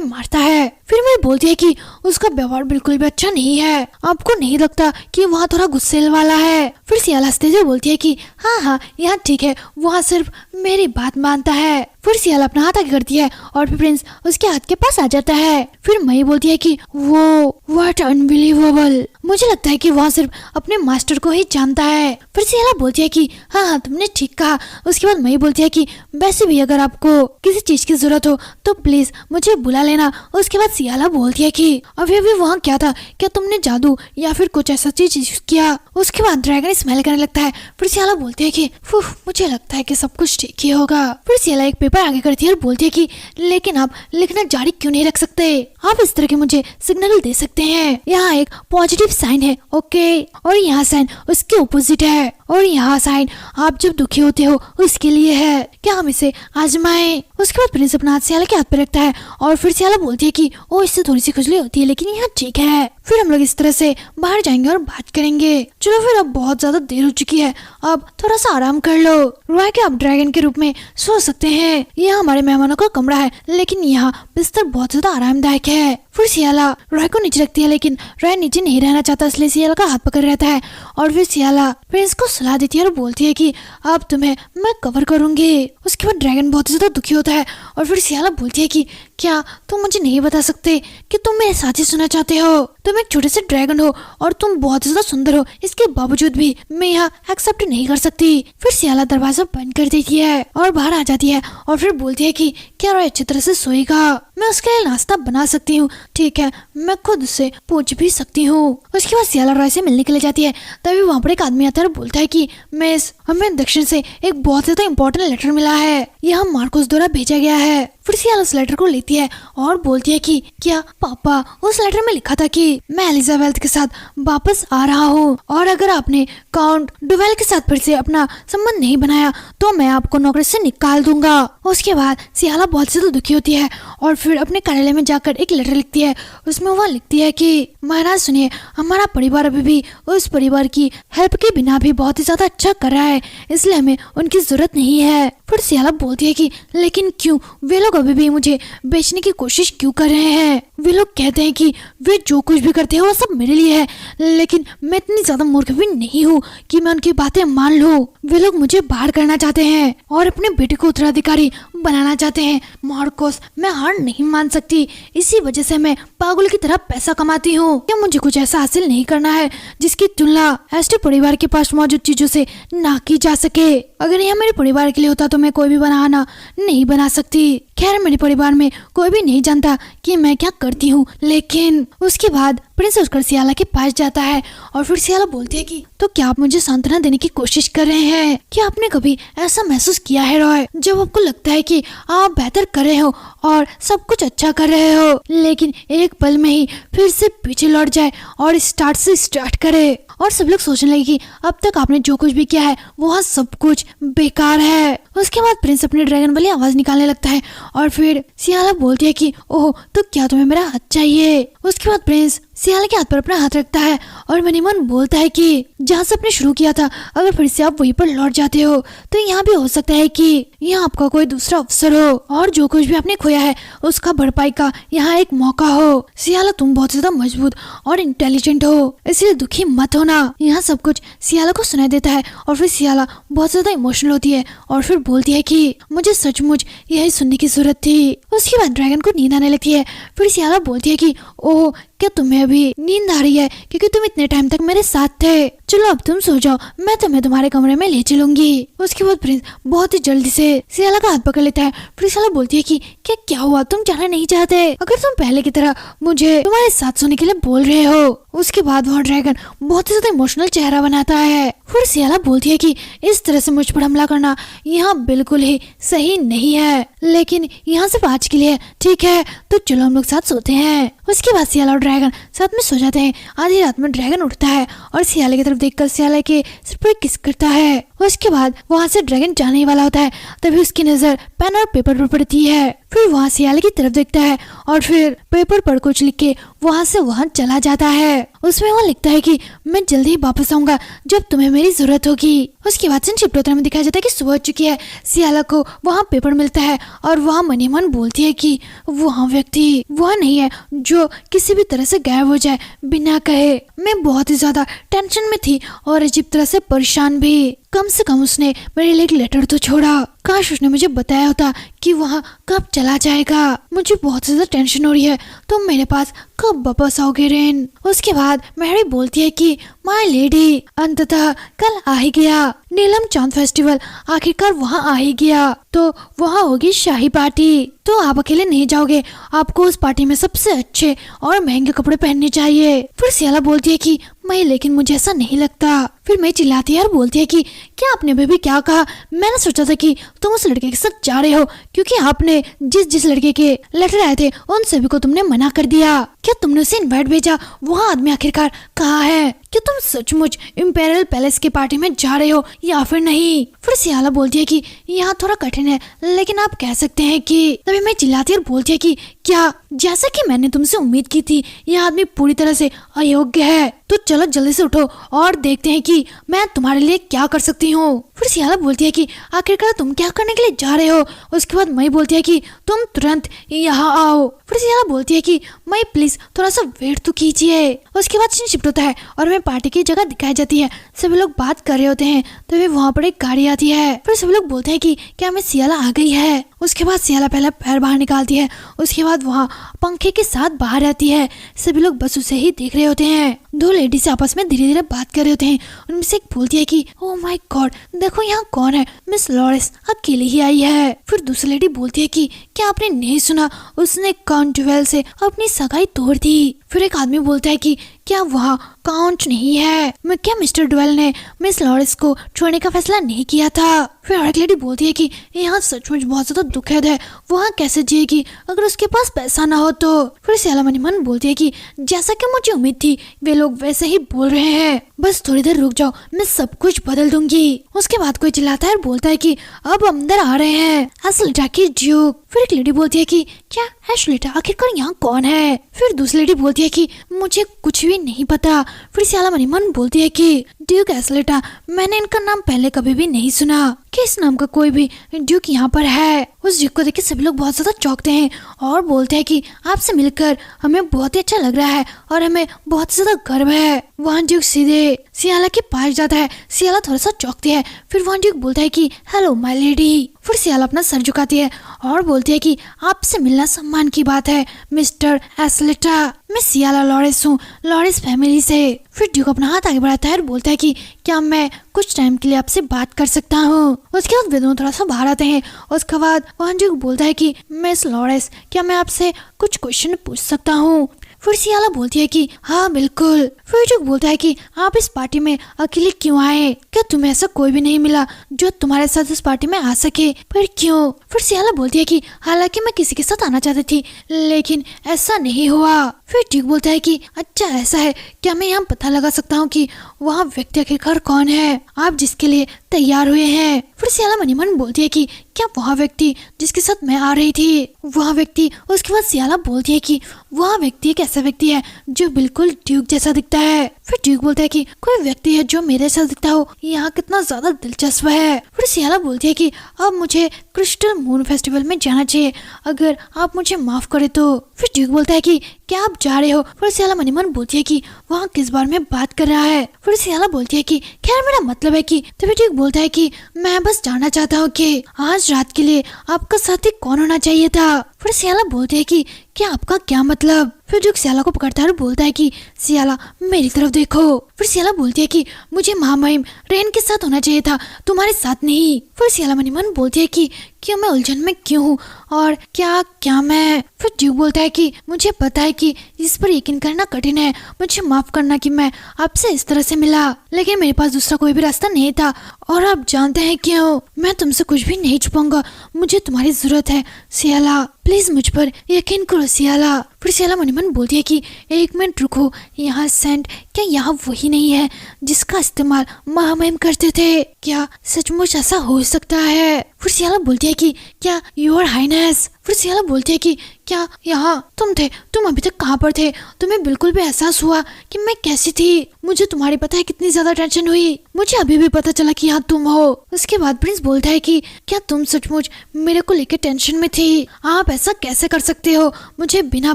मारता है। फिर मई बोलती है कि उसका व्यवहार बिल्कुल भी अच्छा नहीं है। आपको नहीं लगता कि वहाँ थोड़ा गुस्से वाला है? फिर सियाला हंसते हुए बोलती है कि हाँ यहाँ ठीक है, वहाँ सिर्फ मेरी बात मानता है। फिर सियाला अपना हाथ आगे करती है और फिर प्रिंस उसके हाथ के पास आ जाता है। फिर मई बोलती है कि वो व्हाट अनबिलीवेबल, मुझे लगता है कि वहाँ सिर्फ अपने मास्टर को ही जानता है। फिर सियाला बोलती है कि हाँ तुमने ठीक कहा। उसके बाद मई बोलती है कि वैसे भी अगर आपको किसी चीज की जरूरत हो तो प्लीज मुझे बुला लेना। उसके बाद सियाला बोलती है कि अभी वहाँ क्या था? क्या तुमने जादू या फिर कुछ ऐसा चीज यूज किया? उसके बाद ड्रैगन स्माइल करने लगता है। फिर सियाला बोलती है कि मुझे लगता है कि सब कुछ ठीक ही होगा। फिर सियाला एक पेपर आगे करती है और बोलती है कि लेकिन आप लिखना जारी क्यों नहीं रख सकते? आप इस तरह के मुझे सिग्नल दे सकते हैं। यहाँ एक पॉजिटिव साइन है, ओके, और यहाँ साइन उसके ऑपोजिट है, और यहाँ साइन आप जब दुखी होते हो उसके लिए है। क्या हम इसे आजमाएं? उसके बाद प्रिंस अपना हाथ सियाला के हाथ पे रखता है और फिर सियाला बोलती है कि ओ इससे थोड़ी सी खुजली होती है लेकिन यहाँ ठीक है। फिर हम लोग इस तरह से बाहर जाएंगे और बात करेंगे। चलो फिर अब बहुत ज्यादा देर हो चुकी है, अब थोड़ा सा आराम कर लो। रॉय के आप ड्रैगन के रूप में सो सकते हैं। यह हमारे मेहमानों का कमरा है लेकिन यहाँ बिस्तर बहुत ज्यादा आरामदायक है। फिर सियाला रॉय को नीचे रखती है लेकिन रॉय नीचे नहीं रहना चाहता, इसलिए सियाला का हाथ पकड़ रहता है और फिर सियाला प्रिंस को सलाह देती है और बोलती है कि अब तुम्हें मैं कवर करूंगी। उसके बाद ड्रैगन बहुत ज्यादा दुखी होता है और फिर सियाला बोलती है कि क्या तुम मुझे नहीं बता सकते कि तुम मेरे साथ ही सोना चाहते हो? तुम एक छोटे से ड्रैगन हो और तुम बहुत ज्यादा सुंदर हो, इसके बावजूद भी मैं यहाँ एक्सेप्ट नहीं कर सकती। फिर सियाला दरवाजा बंद कर देती है और बाहर आ जाती है और फिर बोलती है कि क्या रॉय अच्छी तरह से सोएगा? मैं उसके लिए नाश्ता बना सकती हूँ, ठीक है, मैं खुद उससे पूछ भी सकती हूँ। उसके बाद सियाला रॉय से मिलने के लिए जाती है। तभी वहाँ पर एक आदमी आता है और बोलता है कि मिस, हमें दक्षिण से एक बहुत ज्यादा इम्पोर्टेंट लेटर मिला है, यह मार्कोस द्वारा भेजा गया है। फिर सियाला उस लेटर को लेती है और बोलती है कि क्या पापा, उस लेटर में लिखा था कि मैं एलिजाबेथ के साथ वापस आ रहा हूँ और अगर आपने काउंट डुवेल के साथ फिर से अपना संबंध नहीं बनाया तो मैं आपको नौकरी से निकाल दूंगा। उसके बाद सियाला बहुत ज्यादा दुखी होती है और फिर अपने कार्यालय में जाकर एक लेटर लिखती है। उसमें वह लिखती है कि महाराज सुनिए, हमारा परिवार अभी भी उस परिवार की हेल्प के बिना भी बहुत ही ज्यादा अच्छा कर रहा है, इसलिए हमें उनकी जरूरत नहीं है। फिर सियाला बोलती है कि लेकिन क्यों? वे लोग अभी भी मुझे बेचने की कोशिश क्यों कर रहे हैं? वे लोग कहते हैं कि वे जो कुछ भी करते हैं वो सब मेरे लिए है, लेकिन मैं इतनी ज्यादा मूर्ख भी नहीं हूँ कि मैं उनकी बातें मान लूं। वे लोग मुझे बाहर करना चाहते हैं और अपने बेटे को उत्तराधिकारी बनाना चाहते हैं। मार्कोस, मैं हार नहीं मान सकती, इसी वजह से मैं पागल की तरह पैसा कमाती हूँ। क्या मुझे कुछ ऐसा हासिल नहीं करना है जिसकी तुलना ऐसे परिवार के पास मौजूद चीजों से ना की जा सके? अगर यह मेरे परिवार के लिए होता तो मैं कोई भी बहाना नहीं बना सकती। खैर, मेरे परिवार में कोई भी नहीं जानता कि मैं क्या करती हूँ। लेकिन उसके बाद प्रिंस उठकर सियाला के पास जाता है और फिर सियाला बोलती है कि तो क्या आप मुझे सांत्वना देने की कोशिश कर रहे हैं? क्या आपने कभी ऐसा महसूस किया है रॉय, जब आपको लगता है कि आप बेहतर कर रहे हो और सब कुछ अच्छा कर रहे हो, लेकिन एक पल में ही फिर से पीछे लौट जाए और स्टार्ट से स्टार्ट करे और सब लोग सोचने लगे कि अब तक आपने जो कुछ भी किया है वह सब कुछ बेकार है। उसके बाद प्रिंस अपनी ड्रैगन वाली आवाज निकालने लगता है और फिर सियाला बोलती है कि ओह, तो क्या तुम्हें मेरा हाथ चाहिए? उसके बाद प्रिंस सियाला के हाथ पर अपना हाथ रखता है और मन ही मन बोलता है कि जहाँ से आपने शुरू किया था, अगर फिर से आप वहीं पर लौट जाते हो तो यहाँ भी हो सकता है कि यहाँ आपका कोई दूसरा अवसर हो और जो कुछ भी आपने खोया है उसका भरपाई का यहाँ एक मौका हो। सियाला, तुम बहुत ज्यादा मजबूत और इंटेलिजेंट हो, इसलिए दुखी मत होना। यहाँ सब कुछ सियाला को सुनाई देता है और फिर सियाला बहुत ज्यादा इमोशनल होती है और फिर बोलती है कि मुझे सचमुच यही सुनने की जरूरत थी। उसके बाद ड्रैगन को नींद आने लगती है। फिर सियाला बोलती है कि ओह, क्या तुम्हें अभी नींद आ रही है? क्योंकि तुम इतने टाइम तक मेरे साथ थे। चलो अब तुम सो जाओ, मैं तुम्हें तुम्हारे कमरे में ले चलूंगी। उसके बाद प्रिंस बहुत ही जल्दी से सियाला का हाथ पकड़ लेता है। फिर सियाला बोलती है कि क्या हुआ, तुम जाना नहीं चाहते? अगर तुम पहले की तरह मुझे तुम्हारे साथ सोने के लिए बोल रहे हो। उसके बाद वह ड्रैगन बहुत ही ज्यादा इमोशनल चेहरा बनाता है। फिर सियाला बोलती है कि इस तरह से मुझ पर हमला करना यहाँ बिल्कुल ही सही नहीं है, लेकिन यहाँ सिर्फ आज के लिए ठीक है, तो चलो हम लोग साथ सोते हैं। उसके बाद सियाला और ड्रैगन साथ में सो जाते हैं। आधी रात में ड्रैगन उठता है और सियाले की तरफ देखकर सियाले के सिर पर किस करता है। उसके बाद वहाँ से ड्रैगन जाने ही वाला होता है, तभी उसकी नजर पेन और पेपर पर पड़ती है। फिर वहाँ सियाले की तरफ देखता है और फिर पेपर पर कुछ लिख के वहाँ से वहाँ चला जाता है। उसमें वहाँ लिखता है कि मैं जल्दी ही वापस आऊंगा जब तुम्हें मेरी जरूरत होगी। उसके बाद चित्रोत्तर में दिखाया जाता है कि सुबह हो चुकी है। सियाला को वहाँ पेपर मिलता है और वहाँ मन ही मन बोलती है कि वहाँ व्यक्ति वह नहीं है जो किसी भी तरह से गायब हो जाए बिना कहे। मैं बहुत ही ज्यादा टेंशन में थी और अजीब तरह से परेशान भी। कम से कम उसने मेरे लिए एक लेटर तो छोड़ा। काश उसने मुझे बताया होता कि वहाँ कब चला जाएगा। मुझे बहुत ज्यादा टेंशन हो रही है, तुम मेरे पास कब वापस आओगे रेन। उसके बाद मैरी बोलती है कि माय लेडी अंततः कल आ ही गया। नीलम चांद फेस्टिवल आखिरकार वहाँ आ ही गया, तो वहाँ होगी शाही पार्टी। तो आप अकेले नहीं जाओगे, आपको उस पार्टी में सबसे अच्छे और महंगे कपड़े पहनने चाहिए। फिर सियाला बोलती है कि मैं, लेकिन मुझे ऐसा नहीं लगता। फिर मैं चिल्लाती है और बोलती है कि क्या आपने बेबी क्या कहा? मैंने सोचा था कि तुम उस लड़के के साथ जा रहे हो क्योंकि आपने जिस लड़के के लेटर आए थे उन सभी को तुमने मना कर दिया। क्या तुमने उसे इनवाइट भेजा? वहाँ आदमी आखिरकार कहाँ है? क्या तुम सचमुच इंपेरियल पैलेस की पार्टी में जा रहे हो या फिर नहीं? फिर सियाला बोलती है कि यहाँ थोड़ा कठिन है, लेकिन आप कह सकते हैं कि। तभी मैं चिल्लाती और बोलती है कि क्या, जैसा कि मैंने तुमसे उम्मीद की थी, यह आदमी पूरी तरह से अयोग्य है। तो चलो जल्दी से उठो और देखते हैं कि मैं तुम्हारे लिए क्या कर सकती हूँ। फिर सियाला बोलती है कि आखिरकार तुम क्या करने के लिए जा रहे हो? उसके बाद मई बोलती है कि तुम तुरंत यहाँ आओ। फिर सियाला बोलती है कि मई प्लीज थोड़ा सा वेट तो कीजिए। उसके बाद सीन शिफ्ट होता है और हमें पार्टी की जगह दिखाई जाती है। सभी लोग बात कर रहे होते हैं, तभी वहाँ पर एक गाड़ी आती है। फिर सभी लोग बोलते हैं कि क्या मैं सियाला आ गई है। उसके बाद सियाला पहले पैर बाहर निकालती है, उसके बाद वहाँ पंखे के साथ बाहर आती है। सभी लोग बस उसे ही देख रहे होते हैं। दो लेडीज आपस में धीरे धीरे बात कर रहे होते हैं। उनमें से एक बोलती है कि ओह माय गॉड, देखो यहाँ कौन है, मिस लॉरेंस अकेली ही आई है। फिर दूसरी लेडी बोलती है कि क्या आपने नहीं सुना, उसने काउंट ड्वेल से अपनी सगाई तोड़ दी। फिर एक आदमी बोलता है कि क्या वहाँ काउंट नहीं है? मैं क्या मिस्टर ड्वेल ने मिस लॉरेंस को छोड़ने का फैसला नहीं किया था? फिर एक लेडी बोलती है कि यहाँ सचमुच बहुत ज्यादा दुखद है, वहाँ कैसे जिएगी अगर उसके पास पैसा ना हो तो। फिर सियाला मन ही मन बोलती है कि जैसा कि मुझे उम्मीद थी वे लोग वैसे ही बोल रहे हैं, बस थोड़ी देर रुक जाओ, मैं सब कुछ बदल दूंगी। उसके बाद कोई चिल्लाता है और बोलता है कि अब अंदर आ रहे हैं एस्लेटा की ड्यूक। फिर एक लेडी बोलती है कि क्या एस्लेटा आखिरकार यहाँ कौन है? फिर दूसरी लेडी बोलती है कि मुझे कुछ भी नहीं पता। फिर सियाला मन ही मन बोलती है कि ड्यूक एस्लेटा, मैंने इनका नाम पहले कभी भी नहीं सुना कि इस नाम का कोई भी ड्यूक यहाँ पर है। उस ड्यूक को देख के सभी लोग बहुत ज्यादा चौंकते हैं और बोलते हैं कि आपसे मिलकर हमें बहुत ही अच्छा लग रहा है और हमें बहुत ज्यादा गर्व है। वहाँ ड्यूक सीधे सियाला के पास जाता है। सियाला थोड़ा सा चौंकती है। फिर वहाँ ड्यूक बोलता है कि हेलो माय लेडी। फिर सियाला अपना सर झुकाती है और बोलती है कि आपसे मिलना सम्मान की बात है मिस्टर एस्लेटा। मैं सियाला लॉरेंस हूँ, लॉरेंस फैमिली से। फिर ड्यूक अपना हाथ आगे बढ़ाता है और बोलता है कि क्या मैं कुछ टाइम के लिए आपसे बात कर सकता हूँ? उसके बाद वे दोनों थोड़ा सा बाहर आते हैं। उसके बाद वहाँ ड्यूक बोलता है कि मिस लॉरेंस, क्या मैं आपसे कुछ क्वेश्चन पूछ सकता हूँ? फिर सियाला बोलती है कि हाँ बिल्कुल। फिर ड्यूक बोलता है कि आप इस पार्टी में अकेले क्यों आए? क्या तुम्हें ऐसा कोई भी नहीं मिला जो तुम्हारे साथ इस पार्टी में आ सके? पर क्यों? फिर सियाला बोलती है कि हालांकि मैं किसी के साथ आना चाहती थी, लेकिन ऐसा नहीं हुआ। फिर ड्यूक बोलता है कि अच्छा ऐसा है, क्या मैं यहाँ पता लगा सकता हूँ कि वहाँ व्यक्ति आखिरकार कौन है आप जिसके लिए तैयार हुए हैं? फिर सियाला मन ही मन बोलती है कि क्या वहाँ व्यक्ति जिसके साथ मैं आ रही थी वहाँ व्यक्ति? उसके बाद सियाला बोलती है कि वहाँ व्यक्ति एक ऐसा व्यक्ति है जो बिल्कुल ड्यूक जैसा दिखता है। फिर ड्यूक बोलता है कि कोई व्यक्ति है जो मेरे साथ दिखता हो, यहाँ कितना ज्यादा दिलचस्प है। फिर सियाला बोलती है कि अब मुझे क्रिस्टल मून फेस्टिवल में जाना चाहिए, अगर आप मुझे माफ करे तो। फिर ड्यूक बोलता है कि क्या आप जा रहे हो? फिर सियाला मन ही मन बोलती है कि वहाँ किस बारे में बात कर रहा है? फिर सियाला बोलती है कि खैर मेरा मतलब है कि। तभी ड्यूक बोलता है कि मैं बस जानना चाहता हूँ कि आज रात के लिए आपका साथी कौन होना चाहिए था? फिर सियाला बोलते है कि क्या आपका क्या मतलब। फिर ड्यूक सियाला को पकड़ता है और बोलता है कि सियाला मेरी तरफ देखो। फिर सियाला बोलती है कि मुझे महामहिम रेन के साथ होना चाहिए था, तुम्हारे साथ नहीं। फिर सियाला मनी मन बोलती है कि क्यों मैं उलझन में क्यों हूँ और क्या क्या मैं। फिर ड्यूक बोलता है कि मुझे पता है कि इस पर यकीन करना कठिन है, मुझे माफ करना कि मैं आपसे इस तरह से मिला, लेकिन मेरे पास दूसरा कोई भी रास्ता नहीं था और आप जानते हैं क्यों। मैं तुमसे कुछ भी नहीं छुपाऊंगा, मुझे तुम्हारी जरूरत है सियाला, प्लीज मुझ पर यकीन करो सियाला। फिर सियाला मनी मन बोलती है कि एक मिनट रुको, यहाँ सेंट क्या यहाँ वही नहीं है जिसका इस्तेमाल महामहिम करते थे? क्या सचमुच ऐसा हो सकता है? फिर सियाला बोलती है कि क्या योर हाइनेस। फिर सियाला बोलती है कि क्या यहाँ तुम थे? तुम अभी तक कहाँ पर थे? तुम्हें बिल्कुल भी एहसास हुआ कि मैं कैसी थी? मुझे तुम्हारी पता है कितनी ज्यादा टेंशन हुई, मुझे अभी भी पता चला कि यहाँ तुम हो। उसके बाद प्रिंस बोलता है कि क्या तुम सचमुच मेरे को लेकर टेंशन में थी? आप ऐसा कैसे कर सकते हो, मुझे बिना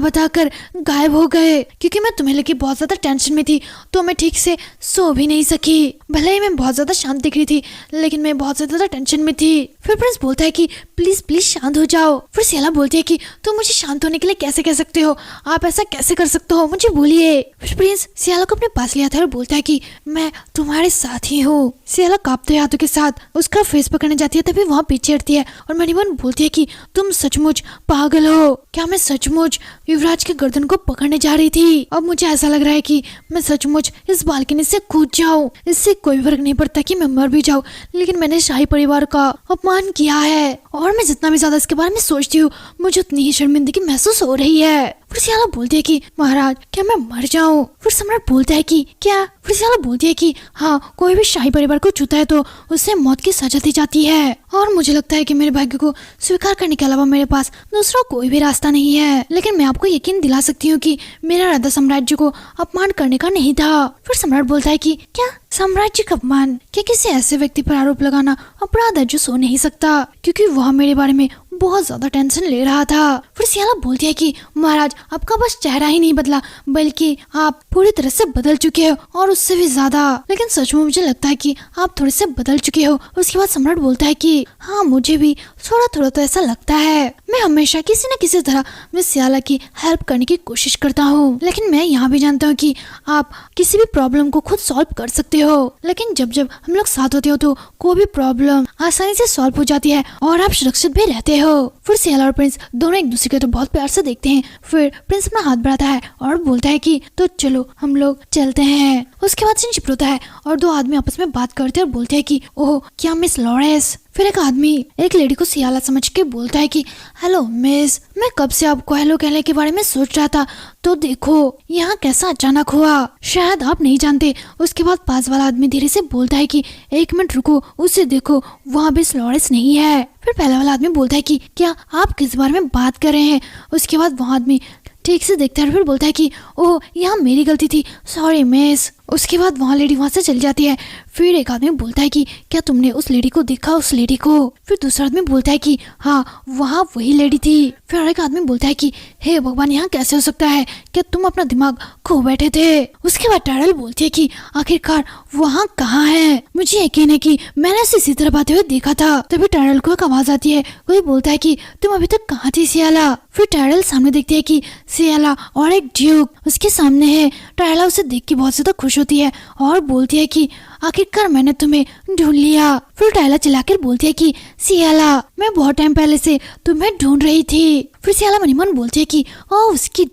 बताकर गायब हो गए? क्योंकि मैं तुम्हें लेके बहुत ज्यादा टेंशन में थी तो मैं ठीक से सो भी नहीं सकी। भले ही मैं बहुत ज्यादा शांत दिख रही थी लेकिन मैं बहुत ज्यादा टेंशन में थी। फिर प्रिंस बोलता है कि प्लीज प्लीज शांत हो जाओ। फिर सियाला बोलती है कि तुम मुझे शांत होने के लिए कैसे कह सकते हो, आप ऐसा कैसे कर सकते हो, मुझे बोलिए। फिर प्रिंस सियाला को अपने पास ले आता है और बोलता है कि मैं तुम्हारे साथ ही हूँ। सियाला कांपते हाथों के साथ उसका फेस पकड़ने जाती है, तभी वहाँ पीछे हटती है और मणिमन बोलती है कि तुम सचमुच पागल हो, क्या मैं सचमुच युवराज के गर्दन को पकड़ने जा रही थी? अब मुझे ऐसा लग रहा है कि मैं सचमुच इस बालकनी से कूद जाऊं, इससे कोई फर्क नहीं पड़ता कि मैं मर भी जाऊं, लेकिन मैंने शाही परिवार का अपमान किया है और मैं जितना भी ज्यादा इसके बारे में सोचती हूँ मुझे उतनी ही शर्मिंदगी महसूस हो रही है। फिर सियाला बोलती है कि महाराज क्या मैं मर जाऊं? फिर सम्राट बोलता है कि क्या? फिर सियाला बोलती है कि हाँ, कोई भी शाही परिवार को छूता है तो उसे मौत की सजा दी जाती है और मुझे लगता है कि मेरे भाग्य को स्वीकार करने के अलावा मेरे पास दूसरा कोई भी रास्ता नहीं है। लेकिन मैं आपको यकीन दिला सकती हूँ कि मेरा इरादा साम्राज्य को अपमान करने का नहीं था। फिर सम्राट बोलता है कि क्या साम्राज्य का अपमान? क्या किसी ऐसे व्यक्ति पर आरोप लगाना अपराध है जो सो नहीं सकता? क्योंकि वह मेरे बारे में बहुत ज्यादा टेंशन ले रहा था। फिर सियाला बोलती है कि महाराज आपका बस चेहरा ही नहीं बदला बल्कि आप पूरी तरह से बदल चुके हो और उससे भी ज्यादा। लेकिन सच में मुझे लगता है कि आप थोड़े से बदल चुके हो। उसके बाद सम्राट बोलता है कि हाँ, मुझे भी थोड़ा थोड़ा तो ऐसा लगता है। मैं हमेशा किसी न किसी तरह मिस सियाला की हेल्प करने की कोशिश करता हूँ, लेकिन मैं यहाँ भी जानता हूँ कि आप किसी भी प्रॉब्लम को खुद सॉल्व कर सकते हो। लेकिन जब जब हम लोग साथ होते हो तो कोई भी प्रॉब्लम आसानी से सॉल्व हो जाती है और आप सुरक्षित भी रहते हो। फिर सियाला और प्रिंस दोनों एक दूसरे को तो बहुत प्यार से देखते हैं। फिर प्रिंस अपना हाथ बढ़ाता है और बोलता है कि तो चलो हम लोग चलते हैं। उसके बाद सीन शिफ्ट होता है और दो आदमी आपस में बात करते हैं और बोलते हैं कि ओह क्या मिस लॉरेंस। फिर एक आदमी एक लेडी को सियाला समझ के बोलता है कि हेलो मिस, मैं कब से आपको हेलो कहने के बारे में सोच रहा था, तो देखो यहाँ कैसा अचानक हुआ, शायद आप नहीं जानते। उसके बाद पास वाला आदमी धीरे से बोलता है कि एक मिनट रुको, उसे देखो वहाँ मिस लॉरेंस नहीं है। फिर पहला वाला आदमी बोलता है कि क्या आप किस बारे में बात कर रहे हैं? उसके बाद वहाँ आदमी ठीक से देखता है और फिर बोलता है कि ओह यहाँ मेरी गलती थी, सॉरी मिस। उसके बाद वहाँ लेडी वहाँ से चली जाती है। फिर एक आदमी बोलता है कि क्या तुमने उस लेडी को देखा? उस लेडी को? फिर दूसरा आदमी बोलता है कि हाँ वहाँ वही लेडी थी। फिर एक आदमी बोलता है कि हे भगवान, यहाँ कैसे हो सकता है? क्या तुम अपना दिमाग खो बैठे थे? उसके बाद टैरल बोलती है कि आखिरकार वहाँ कहाँ है? मुझे यकीन है कि मैंने उसे इसी तरह आते हुए देखा था। तभी टैरल को एक आवाज आती है, कोई बोलता है कि तुम अभी तक कहाँ थी सियाला? फिर टैरल सामने देखती है कि सियाला और एक ड्यूक उसके सामने है। टैरला उसे देख के बहुत ज्यादा खुश होती है और बोलती है कि आखिरकार मैंने तुम्हें ढूंढ लिया। फिर टायला चिल्लाकर बोलती है कि सियाला मैं बहुत टाइम पहले से तुम्हें ढूंढ रही थी। फिर सियाला मनी मन बोलती है कि ओह उसकी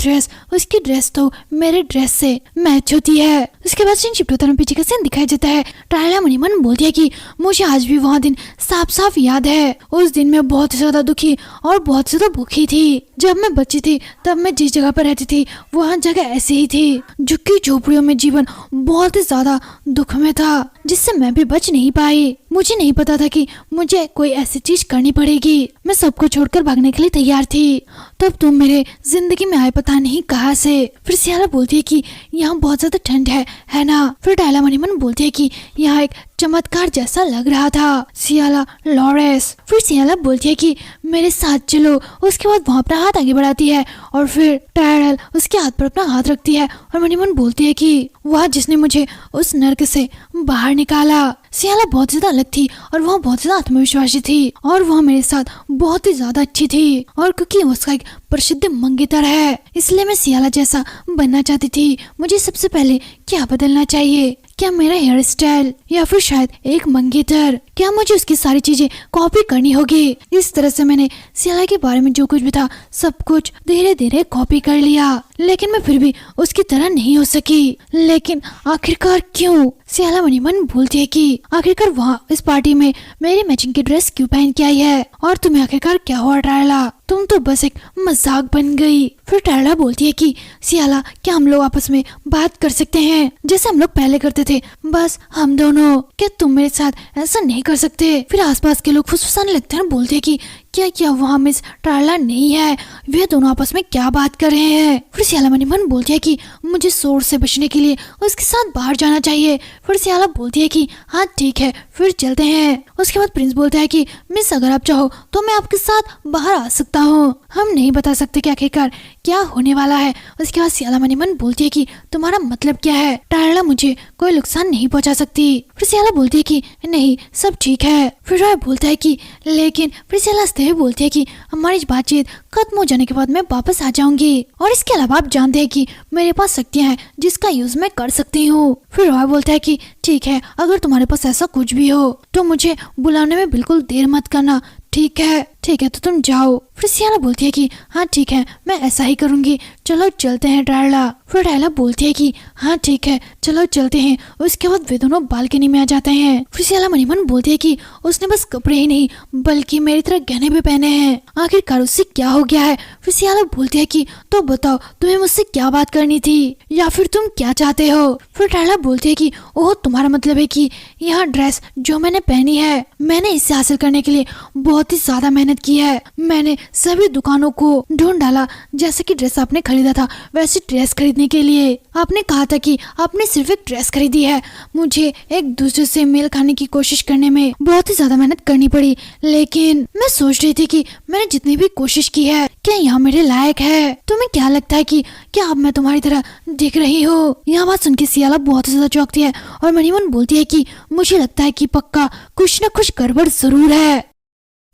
ड्रेस तो मेरे ड्रेस से मैच होती है। उसके बाद सीन शिफ्ट होता है, पीछे का सीन दिखाई देता है। टायला मनी मन बोलती है कि मुझे आज भी वहाँ दिन साफ साफ याद है। उस दिन मैं बहुत ज्यादा दुखी और बहुत ज्यादा भूखी थी। जब मैं बच्ची थी तब मैं जिस जगह पर रहती थी वहाँ जगह ऐसी ही थी। झुग्गी झोपड़ियों में जीवन बहुत ही ज्यादा दुख में था जिससे मैं भी बच नहीं पाई। मुझे नहीं पता था कि मुझे कोई ऐसी चीज करनी पड़ेगी। मैं सबको छोड़कर भागने के लिए तैयार थी। तब तुम मेरे जिंदगी में आए पता नहीं कहाँ से। फिर सियाला बोलती है कि यहाँ बहुत ज्यादा ठंड है ना? फिर टायला मनी मन बोलती है कि यहाँ एक चमत्कार जैसा लग रहा था सियाला लॉरेंस। फिर सियाला बोलती है कि मेरे साथ चलो। उसके बाद वहाँ अपना हाथ आगे बढ़ाती है और फिर टायरल उसके हाथ पर अपना हाथ रखती है और मनी मन बोलती है कि वह जिसने मुझे उस नर्क से बाहर बाहर निकाला। सियाला बहुत ज्यादा अलग थी और वह बहुत ज्यादा आत्मविश्वासी थी और वह मेरे साथ बहुत ही ज्यादा अच्छी थी, और क्योंकि उसका एक प्रसिद्ध मंगेतर है इसलिए मैं सियाला जैसा बनना चाहती थी। मुझे सबसे पहले क्या बदलना चाहिए? क्या मेरा हेयर स्टाइल या फिर शायद एक मंगेतर? क्या मुझे उसकी सारी चीजें कॉपी करनी होगी? इस तरह से मैंने सियाला के बारे में जो कुछ भी था सब कुछ धीरे धीरे कॉपी कर लिया, लेकिन मैं फिर भी उसकी तरह नहीं हो सकी। लेकिन आखिरकार क्यों? सियाला मनी मन बोलती है कि आखिरकार वहाँ इस पार्टी में मेरी मैचिंग की ड्रेस क्यों पहन के आई है, और तुम्हें आखिरकार क्या हुआ टायला? तुम तो बस एक मजाक बन गई। फिर टायला बोलती है कि सियाला क्या हम लोग आपस में बात कर सकते हैं जैसे हम लोग पहले करते थे, बस हम दोनों? क्या तुम मेरे साथ ऐसा नहीं कर सकते? फिर आसपास के लोग फुसफुसाने लगते हैं, बोलते हैं कि क्या वहाँ मिस टायला नहीं है, वे दोनों आपस में क्या बात कर रहे हैं? फिर सियाला मनी मन बोलती है कि मुझे शोर से बचने के लिए उसके साथ बाहर जाना चाहिए। फिर सियाला बोलती है कि हाँ ठीक है फिर चलते हैं। उसके बाद प्रिंस बोलता है कि मिस अगर आप चाहो तो मैं आपके साथ बाहर आ सकता हूँ, हम नहीं बता सकते कि आखिरकार क्या होने वाला है। उसके बाद सियाला मनी मन बोलती है कि तुम्हारा मतलब क्या है? टायला मुझे कोई नुकसान नहीं पहुंचा सकती। फिर सियाला बोलती है कि नहीं सब ठीक है। फिर रॉय बोलता है कि लेकिन, फिर सियाला हंसते हुए बोलती है कि हमारी बातचीत खत्म हो जाने के बाद मैं वापस आ जाऊंगी, और इसके अलावा आप जानते हैं कि मेरे पास शक्तियां हैं जिसका यूज मैं कर सकती हूँ। फिर रॉय बोलता है कि ठीक है अगर तुम्हारे पास ऐसा कुछ भी हो तो मुझे बुलाने में बिल्कुल देर मत करना, ठीक है तो तुम जाओ। फिर सियाला बोलती है कि हाँ ठीक है मैं ऐसा ही करूंगी, चलो चलते हैं टायला। फिर टायला बोलती है कि हाँ ठीक है चलो चलते हैं। उसके बाद वे दोनों बालकनी में आ जाते हैं। फिर सियाला मनी मन बोलती है कि उसने बस कपड़े ही नहीं बल्कि मेरी तरह गहने भी पहने हैं, आखिरकार उससे क्या हो गया है? फिर सियाला बोलती है कि तो बताओ तुम्हें मुझसे क्या बात करनी थी या फिर तुम क्या चाहते हो? फिर टायला बोलती है कि ओह तुम्हारा मतलब है कि यह ड्रेस जो मैंने पहनी है मैंने इसे हासिल करने के लिए बहुत ही ज्यादा मेहनत की है। मैंने सभी दुकानों को ढूंढ डाला, जैसे कि ड्रेस आपने खरीदा था वैसी ड्रेस खरीदने के लिए। आपने कहा था कि आपने सिर्फ एक ड्रेस खरीदी है, मुझे एक दूसरे से मेल खाने की कोशिश करने में बहुत ही ज्यादा मेहनत करनी पड़ी, लेकिन मैं सोच रही थी कि मैंने जितनी भी कोशिश की है क्या यहाँ मेरे लायक है? तुम्हें क्या लगता है कि क्या अब मैं तुम्हारी तरह दिख रही हूँ? यह बात सुन के सियाला बहुत ज्यादा चौंकती है और मनी मन बोलती है कि मुझे लगता है कि पक्का कुछ न कुछ गड़बड़ जरूर है।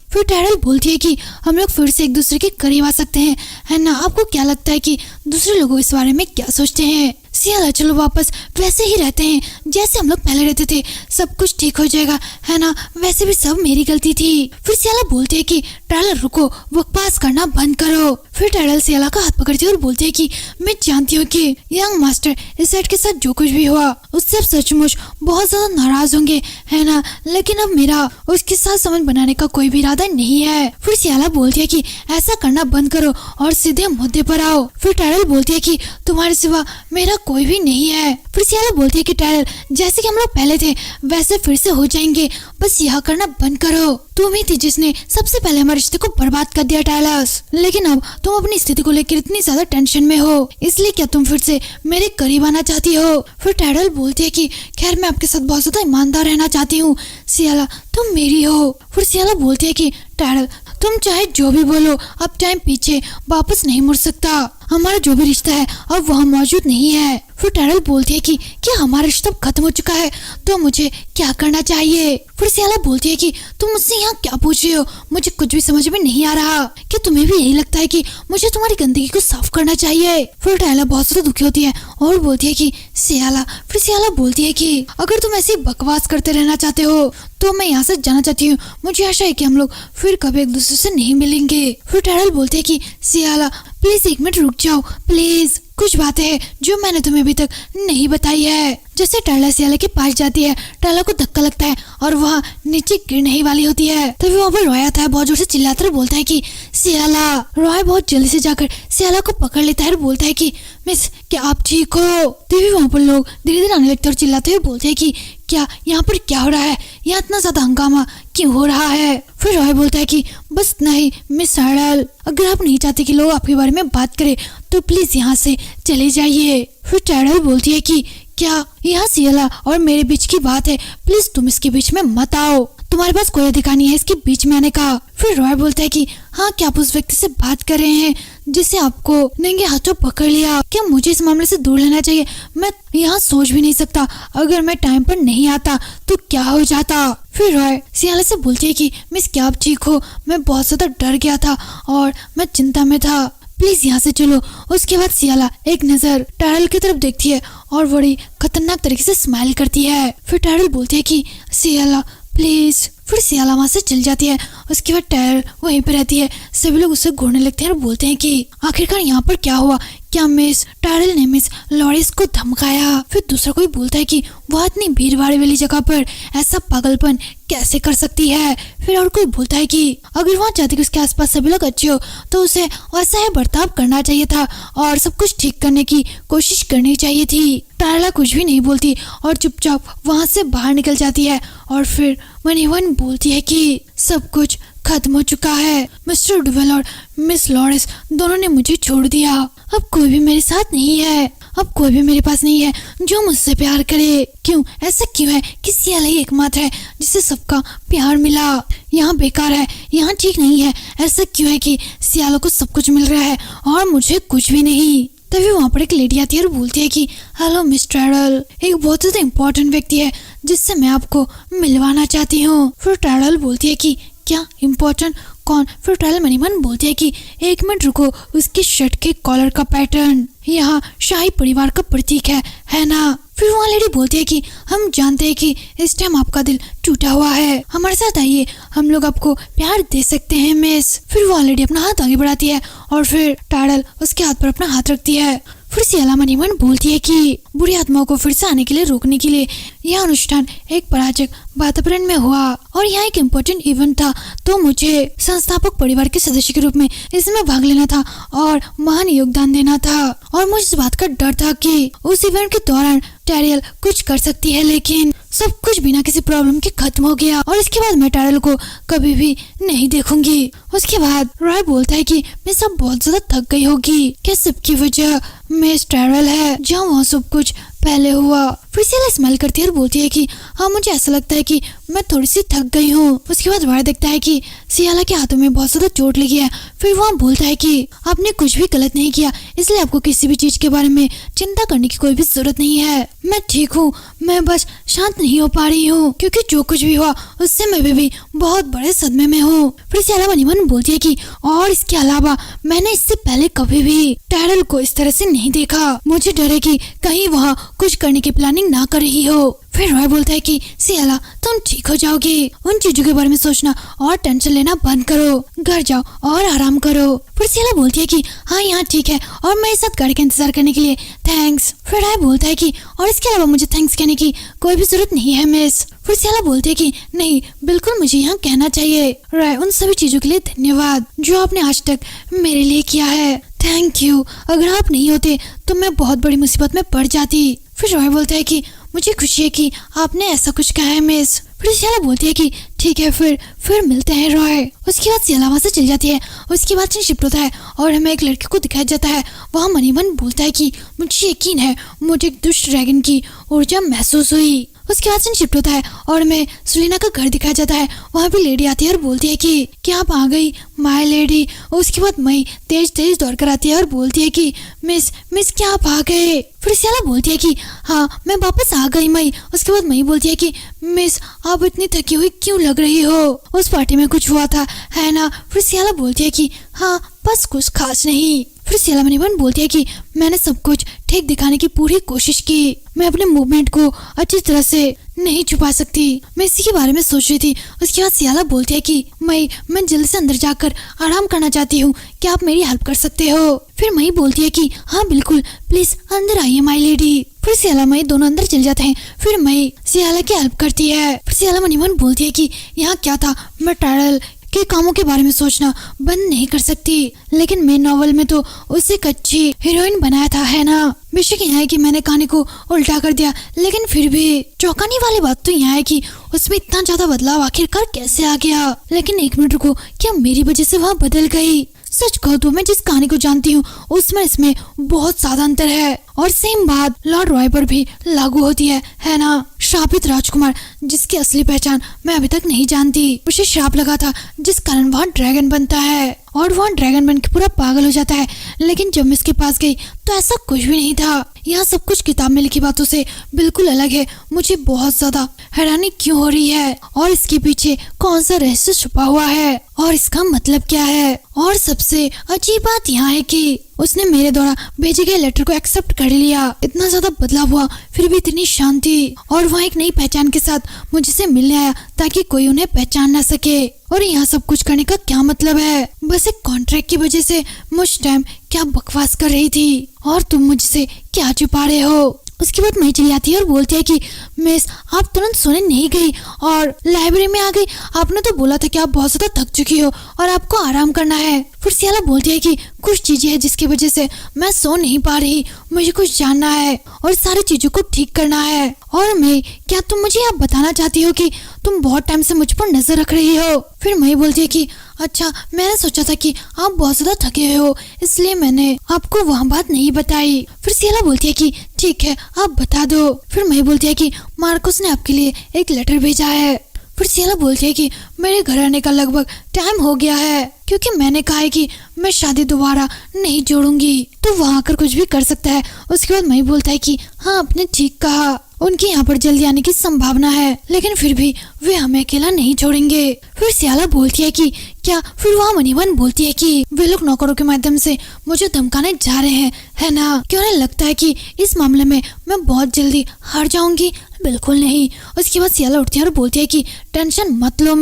फिर टैरल बोलती है कि हम लोग फिर से एक दूसरे के करीब आ सकते हैं, है ना? आपको क्या लगता है कि दूसरे लोग इस बारे में क्या सोचते हैं? सियाला चलो वापस वैसे ही रहते हैं जैसे हम लोग पहले रहते थे, सब कुछ ठीक हो जाएगा, है ना? वैसे भी सब मेरी गलती थी। फिर सियाला बोलते है कि टैरल रुको, बकवास करना बंद करो। फिर टैरल सियाला का हाथ पकड़ती है और बोलते है कि मैं जानती हूँ कि यंग मास्टर इस सेट के साथ जो कुछ भी हुआ उससे अब सचमुच बहुत ज्यादा नाराज होंगे, है ना? लेकिन अब मेरा उसके साथ संबंध बनाने का कोई भी इरादा नहीं है। फिर सियाला बोलती है कि ऐसा करना बंद करो और सीधे मुद्दे पर आओ। फिर टैरल बोलती है कि तुम्हारे सिवा मेरा कोई भी नहीं है। फिर सियाला बोलती है कि टैरल जैसे कि हम लोग पहले थे वैसे फिर से हो जाएंगे, बस यह करना बंद करो। तुम ही थी जिसने सबसे पहले हमारे रिश्ते को बर्बाद कर दिया टायलस, लेकिन अब तुम अपनी स्थिति को लेकर इतनी ज्यादा टेंशन में हो, इसलिए क्या तुम फिर से मेरे करीब आना चाहती हो? फिर टैरल बोलती है कि खैर मैं आपके साथ बहुत ज्यादा ईमानदार रहना चाहती हूँ सियाला, तुम मेरी हो। फिर सियाला बोलती है कि टैरल तुम चाहे जो भी बोलो अब टाइम पीछे वापस नहीं मुड़ सकता, हमारा जो भी रिश्ता है अब वह मौजूद नहीं है। फिर टैरल बोलती है कि क्या हमारा रिश्ता खत्म हो चुका है तो मुझे क्या करना चाहिए? फिर सियाला बोलती है कि तुम मुझसे यहाँ क्या पूछ रही हो, मुझे कुछ भी समझ में नहीं आ रहा। क्या तुम्हें भी यही लगता है कि मुझे तुम्हारी गंदगी को साफ करना चाहिए? फिर टैरल बहुत ज्यादा दुखी होती है और बोलती है कि सियाला, फिर सियाला बोलती है कि अगर तुम ऐसी बकवास करते रहना चाहते हो तो मैं यहाँ से जाना चाहती हूँ, मुझे आशा है कि हम लोग फिर कभी एक दूसरे से नहीं मिलेंगे। फिर टैरल बोलते है कि सियाला प्लीज एक मिनट रुक जाओ प्लीज, कुछ बातें हैं जो मैंने तुम्हें अभी तक नहीं बताई है। जैसे टायला सियाला के पास जाती है, टायला को धक्का लगता है और वह नीचे गिरने ही वाली होती है, तभी वहाँ पर रॉय आता है, बहुत जोर से चिल्लाता है, बोलता है कि सियाला। रॉय बहुत जल्दी से जाकर सियाला को पकड़ लेता है और बोलता है कि मिस क्या आप ठीक हो? तभी वहाँ पर लोग धीरे धीरे आने लगते हैं और चिल्लाते हुए बोलते हैं कि क्या यहाँ पर क्या हो रहा है, यहाँ इतना ज्यादा हंगामा क्यों हो रहा है? फिर रॉय बोलता है कि बस नहीं मिस टैरल, अगर आप नहीं चाहते कि लोग आपके बारे में बात करें तो प्लीज यहाँ से चले जाइए। फिर टैरल बोलती है कि क्या यहाँ सियाला और मेरे बीच की बात है, प्लीज तुम इसके बीच में मत आओ, तुम्हारे पास कोई अधिकार नहीं है इसके बीच में आने का। फिर रॉय बोलता है कि हाँ, क्या आप उस व्यक्ति से बात कर रहे हैं जिसे आपको नंगे हाथों पकड़ लिया? क्या मुझे इस मामले से दूर रहना चाहिए? मैं यहाँ सोच भी नहीं सकता, अगर मैं टाइम पर नहीं आता तो क्या हो जाता। फिर रॉय सियाला से बोलती है कि मिस, क्या आप ठीक हो? मैं बहुत ज्यादा डर गया था और मैं चिंता में था, प्लीज यहाँ से चलो। उसके बाद सियाला एक नजर टैरल की तरफ देखती है और बड़ी खतरनाक तरीके से स्माइल करती है। फिर टैरल बोलती है कि सियाला प्लीज। फिर सियाला वहाँ से चल जाती है। उसके बाद टैरल वहीं पे रहती है। सभी लोग उससे घूरने लगते हैं और बोलते हैं कि आखिरकार यहाँ पर क्या हुआ? क्या मिस टैरल ने मिस लॉरेंस को धमकाया? फिर दूसरा कोई बोलता है कि वह इतनी भीड़ भाड़ वाली जगह पर ऐसा पागलपन कैसे कर सकती है? फिर और कोई बोलता है कि अगर वहाँ चाहती कि उसके आसपास सभी लोग अच्छे हो तो उसे वैसा ही बर्ताव करना चाहिए था और सब कुछ ठीक करने की कोशिश करनी चाहिए थी। टैरला कुछ भी नहीं बोलती और चुपचाप वहाँ से बाहर निकल जाती है और फिर मनीवन बोलती है कि सब कुछ खत्म हो चुका है। मिस्टर डुवेल और मिस लॉरेंस दोनों ने मुझे छोड़ दिया। अब कोई भी मेरे साथ नहीं है, अब कोई भी मेरे पास नहीं है जो मुझसे प्यार करे। क्यों? ऐसा क्यों है कि सियाला ही एकमात्र है जिसे सबका प्यार मिला? यहाँ बेकार है, यहाँ ठीक नहीं है। ऐसा क्यों है कि सियाला को सब कुछ मिल रहा है और मुझे कुछ भी नहीं? तभी वहाँ पर एक लेडी आती है और बोलती है कि हेलो मिस टैरल, एक बहुत ज्यादा इम्पोर्टेंट व्यक्ति है जिससे मैं आपको मिलवाना चाहती हूँ। फिर टैरल बोलती है कि क्या इम्पोर्टेंट? कौन? फिर टैरल मनीमन बोलती है कि एक मिनट रुको, उसकी शर्ट के कॉलर का पैटर्न यहाँ शाही परिवार का प्रतीक है ना? फिर वहाँ लेडी बोलती है कि हम जानते हैं कि इस टाइम आपका दिल टूटा हुआ है, हमारे साथ आइए, हम लोग आपको प्यार दे सकते हैं मिस। फिर वहाँ लेडी अपना हाथ आगे बढ़ाती है और फिर टैरल उसके हाथ पर अपना हाथ रखती है। फिर सियाला मनीमन बोलती है कि बुरी आत्माओं को फिर से आने के लिए रोकने के लिए यह अनुष्ठान एक पराजक वातावरण में हुआ और यहाँ एक इम्पोर्टेंट इवेंट था, तो मुझे संस्थापक परिवार के सदस्य के रूप में इसमें भाग लेना था और महान योगदान देना था। और मुझे इस बात का डर था कि उस इवेंट के दौरान टैरल कुछ कर सकती है, लेकिन सब कुछ बिना किसी प्रॉब्लम के खत्म हो गया और इसके बाद मैं टैरल को कभी भी नहीं देखूंगी। उसके बाद रॉय बोलता है कि मैं सब बहुत ज्यादा थक गई होगी, क्या सबकी वजह मिस टैरल है जहाँ वहाँ सब कुछ पहले हुआ। फिर सियाला स्माइल करती है और बोलती है कि हाँ, मुझे ऐसा लगता है कि मैं थोड़ी सी थक गई हूँ। उसके बाद रॉय देखता है कि सियाला के हाथों में बहुत ज्यादा चोट लगी है। फिर वहाँ बोलता है कि आपने कुछ भी गलत नहीं किया, इसलिए आपको किसी भी चीज के बारे में चिंता करने की कोई भी जरूरत नहीं है। मैं ठीक हूँ, मैं बस शांत नहीं हो पा रही हूँ क्योंकि जो कुछ भी हुआ उससे मैं भी बहुत बड़े सदमे में हूँ। फिर सियाला मनीमन बोलती है कि और इसके अलावा मैंने इससे पहले कभी भी टैरल को इस तरह से नहीं देखा, मुझे डर है कि कहीं वहाँ कुछ करने की प्लानिंग ना कर रही हो। फिर रॉय बोलता है कि सियाला तुम ठीक हो जाओगी, उन चीजों के बारे में सोचना और टेंशन लेना बंद करो, घर जाओ और आराम करो। फिर सियाला बोलती है कि हाँ यहाँ ठीक है और मैं इस साथ गाड़ी का इंतजार करने के लिए थैंक्स। फिर रॉय बोलता है कि और इसके अलावा मुझे थैंक्स कहने की कोई भी जरूरत नहीं है मिस। फिर सियाला बोलती है कि नहीं, बिल्कुल मुझे यहाँ कहना चाहिए रॉय, उन सभी चीजों के लिए धन्यवाद जो आपने आज तक मेरे लिए किया है, थैंक यू। अगर आप नहीं होते तो मैं बहुत बड़ी मुसीबत में पड़ जाती। फिर रॉय बोलता है कि मुझे खुशी है कि आपने ऐसा कुछ कहा है मिस। फिर सियाला बोलती है कि ठीक है, फिर मिलते हैं रॉय। उसके बाद सियाला वहाँ से चल जाती है। उसके बाद सीन शिफ्ट होता है और हमें एक लड़के को दिखाया जाता है। वहाँ मनीमन बोलता है कि मुझे यकीन है मुझे एक दुष्ट ड्रैगन की ऊर्जा महसूस हुई। उसके बाद सीन शिफ्ट होता है और हमें सुलीना का घर दिखाया जाता है। वहाँ भी लेडी आती है और बोलती है कि क्या आप आ गई माय लेडी। उसके बाद मई तेज दौड़ कर आती है और बोलती है कि मिस क्या आप आ गए। फिर सियाला बोलती है कि हाँ मैं वापस आ गई मई। उसके बाद मई बोलती है कि मिस आप इतनी थकी हुई क्यों लग रही हो, उस पार्टी में कुछ हुआ था है ना। फिर सियाला बोलती है कि हाँ बस कुछ खास नहीं। फिर सियाला मनीमन बोलती है कि मैंने सब कुछ ठीक दिखाने की पूरी कोशिश की, मैं अपने मूवमेंट को अच्छी तरह से नहीं छुपा सकती, मैं इसी के बारे में सोच रही थी। उसके बाद सियाला बोलती है कि मैं जल्दी से अंदर जाकर आराम करना चाहती हूँ, क्या आप मेरी हेल्प कर सकते हो। फिर मई बोलती है कि हाँ बिल्कुल, प्लीज अंदर आइए माय लेडी। फिर सियाला मई दोनों अंदर चल जाते हैं। फिर मई सियाला की हेल्प करती है। फिर सियाला मनीमन बोलती है कि यहाँ क्या था, मैं टैरल के कामों के बारे में सोचना बंद नहीं कर सकती, लेकिन मेन नॉवल में तो उसे एक अच्छी हीरोइन बनाया था है ना। बेशक यहाँ है कि मैंने कहानी को उल्टा कर दिया, लेकिन फिर भी चौंकाने वाली बात तो यहाँ है कि उसमें इतना ज्यादा बदलाव आखिरकार कैसे आ गया। लेकिन एक मिनट रुको, क्या मेरी वजह से वह बदल गई? सच कहो तो मैं जिस कहानी को जानती हूँ उसमें इसमें बहुत ज्यादा अंतर है और सेम बात लॉर्ड रॉय पर भी लागू होती है ना। श्रापित राजकुमार जिसकी असली पहचान मैं अभी तक नहीं जानती, उसे श्राप लगा था जिस कारण वहाँ ड्रैगन बनता है और वहाँ ड्रैगन बन के पूरा पागल हो जाता है। लेकिन जब मैं इसके पास गई तो ऐसा कुछ भी नहीं था। यहाँ सब कुछ किताब में लिखी बातों से बिल्कुल अलग है। मुझे बहुत ज्यादा हैरानी क्यों हो रही है और इसके पीछे कौन सा रहस्य छुपा हुआ है और इसका मतलब क्या है। और सबसे अजीब बात यहाँ है कि उसने मेरे द्वारा भेजे गए लेटर को एक्सेप्ट कर लिया। इतना ज्यादा बदलाव हुआ फिर भी इतनी शांति, और वहाँ एक नई पहचान के साथ मुझसे मिलने आया ताकि कोई उन्हें पहचान ना सके। और यहाँ सब कुछ करने का क्या मतलब है? बस एक कॉन्ट्रैक्ट की वजह से मुझ टाइम क्या बकवास कर रही थी और तुम मुझसे क्या छुपा रहे हो? उसके बाद मैं चली आती है और बोलती है कि मिस आप तुरंत सोने नहीं गई और लाइब्रेरी में आ गई। आपने तो बोला था कि आप बहुत ज्यादा थक चुकी हो और आपको आराम करना है। फिर सियाला बोलती है कि कुछ चीजें हैं जिसकी वजह से मैं सो नहीं पा रही, मुझे कुछ जानना है और सारी चीजों को ठीक करना है। और मैं क्या तुम मुझे आप बताना चाहती हो कि तुम बहुत टाइम से मुझ पर नजर रख रही हो? फिर मैं बोलती है कि अच्छा, मैंने सोचा था कि आप बहुत ज्यादा थके हुए हो इसलिए मैंने आपको वहाँ बात नहीं बताई। फिर सियाला बोलती है कि ठीक है आप बता दो। फिर मैं बोलती है कि मार्कस ने आपके लिए एक लेटर भेजा है। फिर सियाला बोलती है कि मेरे घर आने का लगभग टाइम हो गया है क्योंकि मैंने कहा है कि मैं शादी दोबारा नहीं जोड़ूंगी, तो वहाँ आकर कुछ भी कर सकता है। उसके बाद मैं बोलता है कि हाँ आपने ठीक कहा, उनके यहाँ पर जल्दी आने की संभावना है लेकिन फिर भी वे हमें अकेला नहीं छोड़ेंगे। फिर सियाला बोलती है कि क्या? फिर वहाँ मनीवन बोलती है कि वे लोग नौकरों के माध्यम से मुझे धमकाने जा रहे हैं, है ना? क्यों उन्हें लगता है कि इस मामले में मैं बहुत जल्दी हार जाऊंगी? बिल्कुल नहीं। उसके बाद सियाला उठती है और बोलती है कि टेंशन मत लो,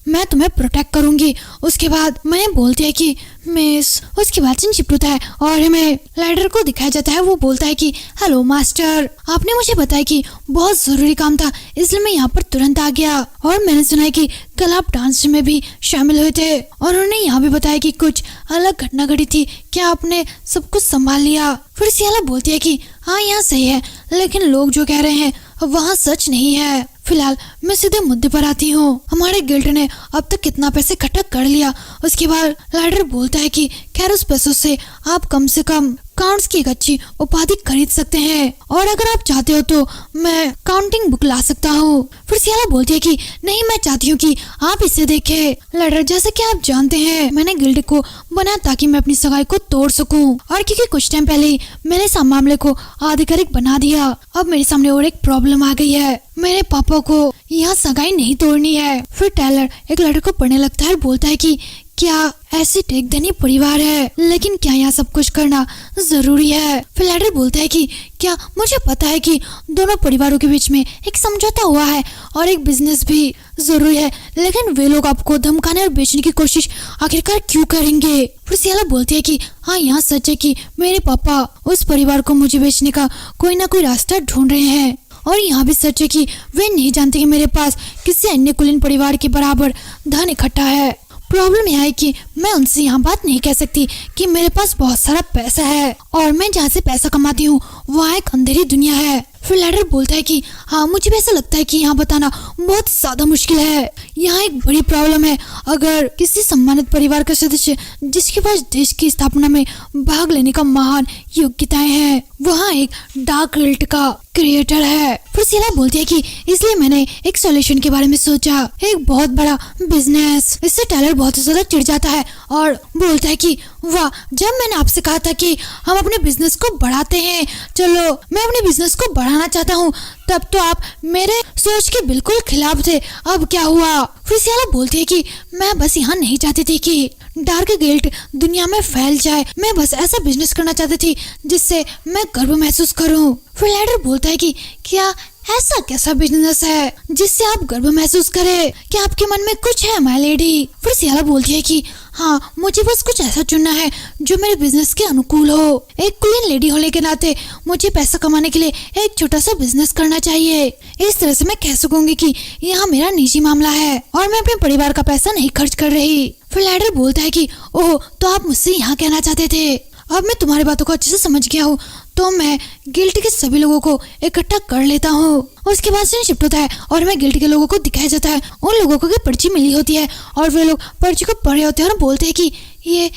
मैं तुम्हें प्रोटेक्ट करूंगी। उसके बाद मैं बोलती है कि मिस। उसके बाद चिंचिप होता है और हमें लाइडर को दिखाया जाता है। वो बोलता है कि हेलो मास्टर, आपने मुझे बताया कि बहुत जरूरी काम था इसलिए मैं यहाँ पर तुरंत आ गया। और मैंने सुना है कि कल आप डांस में भी शामिल हुए थे और उन्होंने यहाँ भी बताया कि कुछ अलग घटना घटी थी, क्या आपने सब कुछ संभाल लिया? फिर सियाला बोलती है कि हाँ यहाँ सही है लेकिन लोग जो कह रहे हैं वहाँ सच नहीं है। फिलहाल मैं सीधे मुद्दे पर आती हूँ। हमारे गिल्ड ने अब तक कितना पैसे इकट्ठा कर लिया? उसके बाद लाइडर बोलता है कि खैर उस पैसों से आप कम से कम काउंट्स की एक अच्छी उपाधि खरीद सकते हैं और अगर आप चाहते हो तो मैं काउंटिंग बुक ला सकता हूँ। फिर सियाला बोलती है कि नहीं, मैं चाहती हूँ कि आप इसे देखें। लाइडर, जैसे कि आप जानते हैं मैंने गिल्ड को बनाया ताकि मैं अपनी सगाई को तोड़ सकूं और क्योंकि कुछ टाइम पहले ही मैंने इस मामले को आधिकारिक बना दिया, अब मेरे सामने और एक प्रॉब्लम आ गई है। मेरे पापा को यहाँ सगाई नहीं तोड़नी है। फिर टायलर एक लड़के को पढ़ने लगता है और बोलता है कि क्या ऐसी एक धनी परिवार है लेकिन क्या यहाँ सब कुछ करना जरूरी है? फिर लाइडर बोलता है कि क्या मुझे पता है कि दोनों परिवारों के बीच में एक समझौता हुआ है और एक बिजनेस भी जरूरी है, लेकिन वे लोग आपको धमकाने और बेचने की कोशिश आखिरकार क्यों करेंगे? फिर सियाला बोलती है कि हाँ यहाँ सच है कि मेरे पापा उस परिवार को मुझे बेचने का कोई ना कोई रास्ता ढूंढ रहे हैं और यहाँ भी सच है कि वे नहीं जानते कि मेरे पास किसी अन्य कुलीन परिवार के बराबर धन इकट्ठा है। प्रॉब्लम यह है कि मैं उनसे यहाँ बात नहीं कह सकती कि मेरे पास बहुत सारा पैसा है और मैं जहाँ से पैसा कमाती हूँ वहाँ एक अंधेरी दुनिया है। फिर लाइडर बोलता है कि हाँ मुझे भी ऐसा लगता है कि यहाँ बताना बहुत ज्यादा मुश्किल है। यहाँ एक बड़ी प्रॉब्लम है, अगर किसी सम्मानित परिवार का सदस्य जिसके पास देश की स्थापना में भाग लेने का महान योग्यताएं हैं वहाँ एक डार्क गिल्ड का क्रिएटर है। फिर सियाला बोलती है कि इसलिए मैंने एक सॉल्यूशन के बारे में सोचा, एक बहुत बड़ा बिजनेस। इससे टायलर बहुत ज्यादा चिढ़ जाता है और बोलता है कि वाह, जब मैंने आपसे कहा था कि हम अपने बिजनेस को बढ़ाते हैं, चलो मैं अपने बिजनेस को बढ़ाना चाहता हूँ, तब तो आप मेरे सोच के बिल्कुल खिलाफ थे, अब क्या हुआ? फिर सियाला बोलती है कि मैं बस यहाँ नहीं चाहती थी कि डार्क गिल्ड दुनिया में फैल जाए, मैं बस ऐसा बिजनेस करना चाहती थी जिससे मैं गर्व महसूस करूँ। फिर लाइडर बोलता है कि क्या ऐसा कैसा बिजनेस है जिससे आप गर्व महसूस करें? क्या आपके मन में कुछ है माय लेडी? फिर सियाला बोलती है कि हाँ मुझे बस कुछ ऐसा चुनना है जो मेरे बिजनेस के अनुकूल हो। एक क्वीन लेडी होने के नाते मुझे पैसा कमाने के लिए एक छोटा सा बिजनेस करना चाहिए। इस तरह से मैं कह सकूंगी कि यहाँ मेरा निजी मामला है और मैं अपने परिवार का पैसा नहीं खर्च कर रही। फिर लाइडर बोलता है कि ओह, तो आप मुझसे यहाँ कहना चाहते थे, अब मैं तुम्हारी बातों को अच्छे से समझ गया हूँ, तो मैं गिल्ड के सभी लोगों को इकट्ठा कर लेता हूँ। उसके बाद से शिफ्ट होता है और हमें गिल्ड के लोगों को दिखाया जाता है। उन लोगों को पर्ची मिली होती है और वे लोग पर्ची को पढ़ रहे होते हैं और बोलते हैं कि ये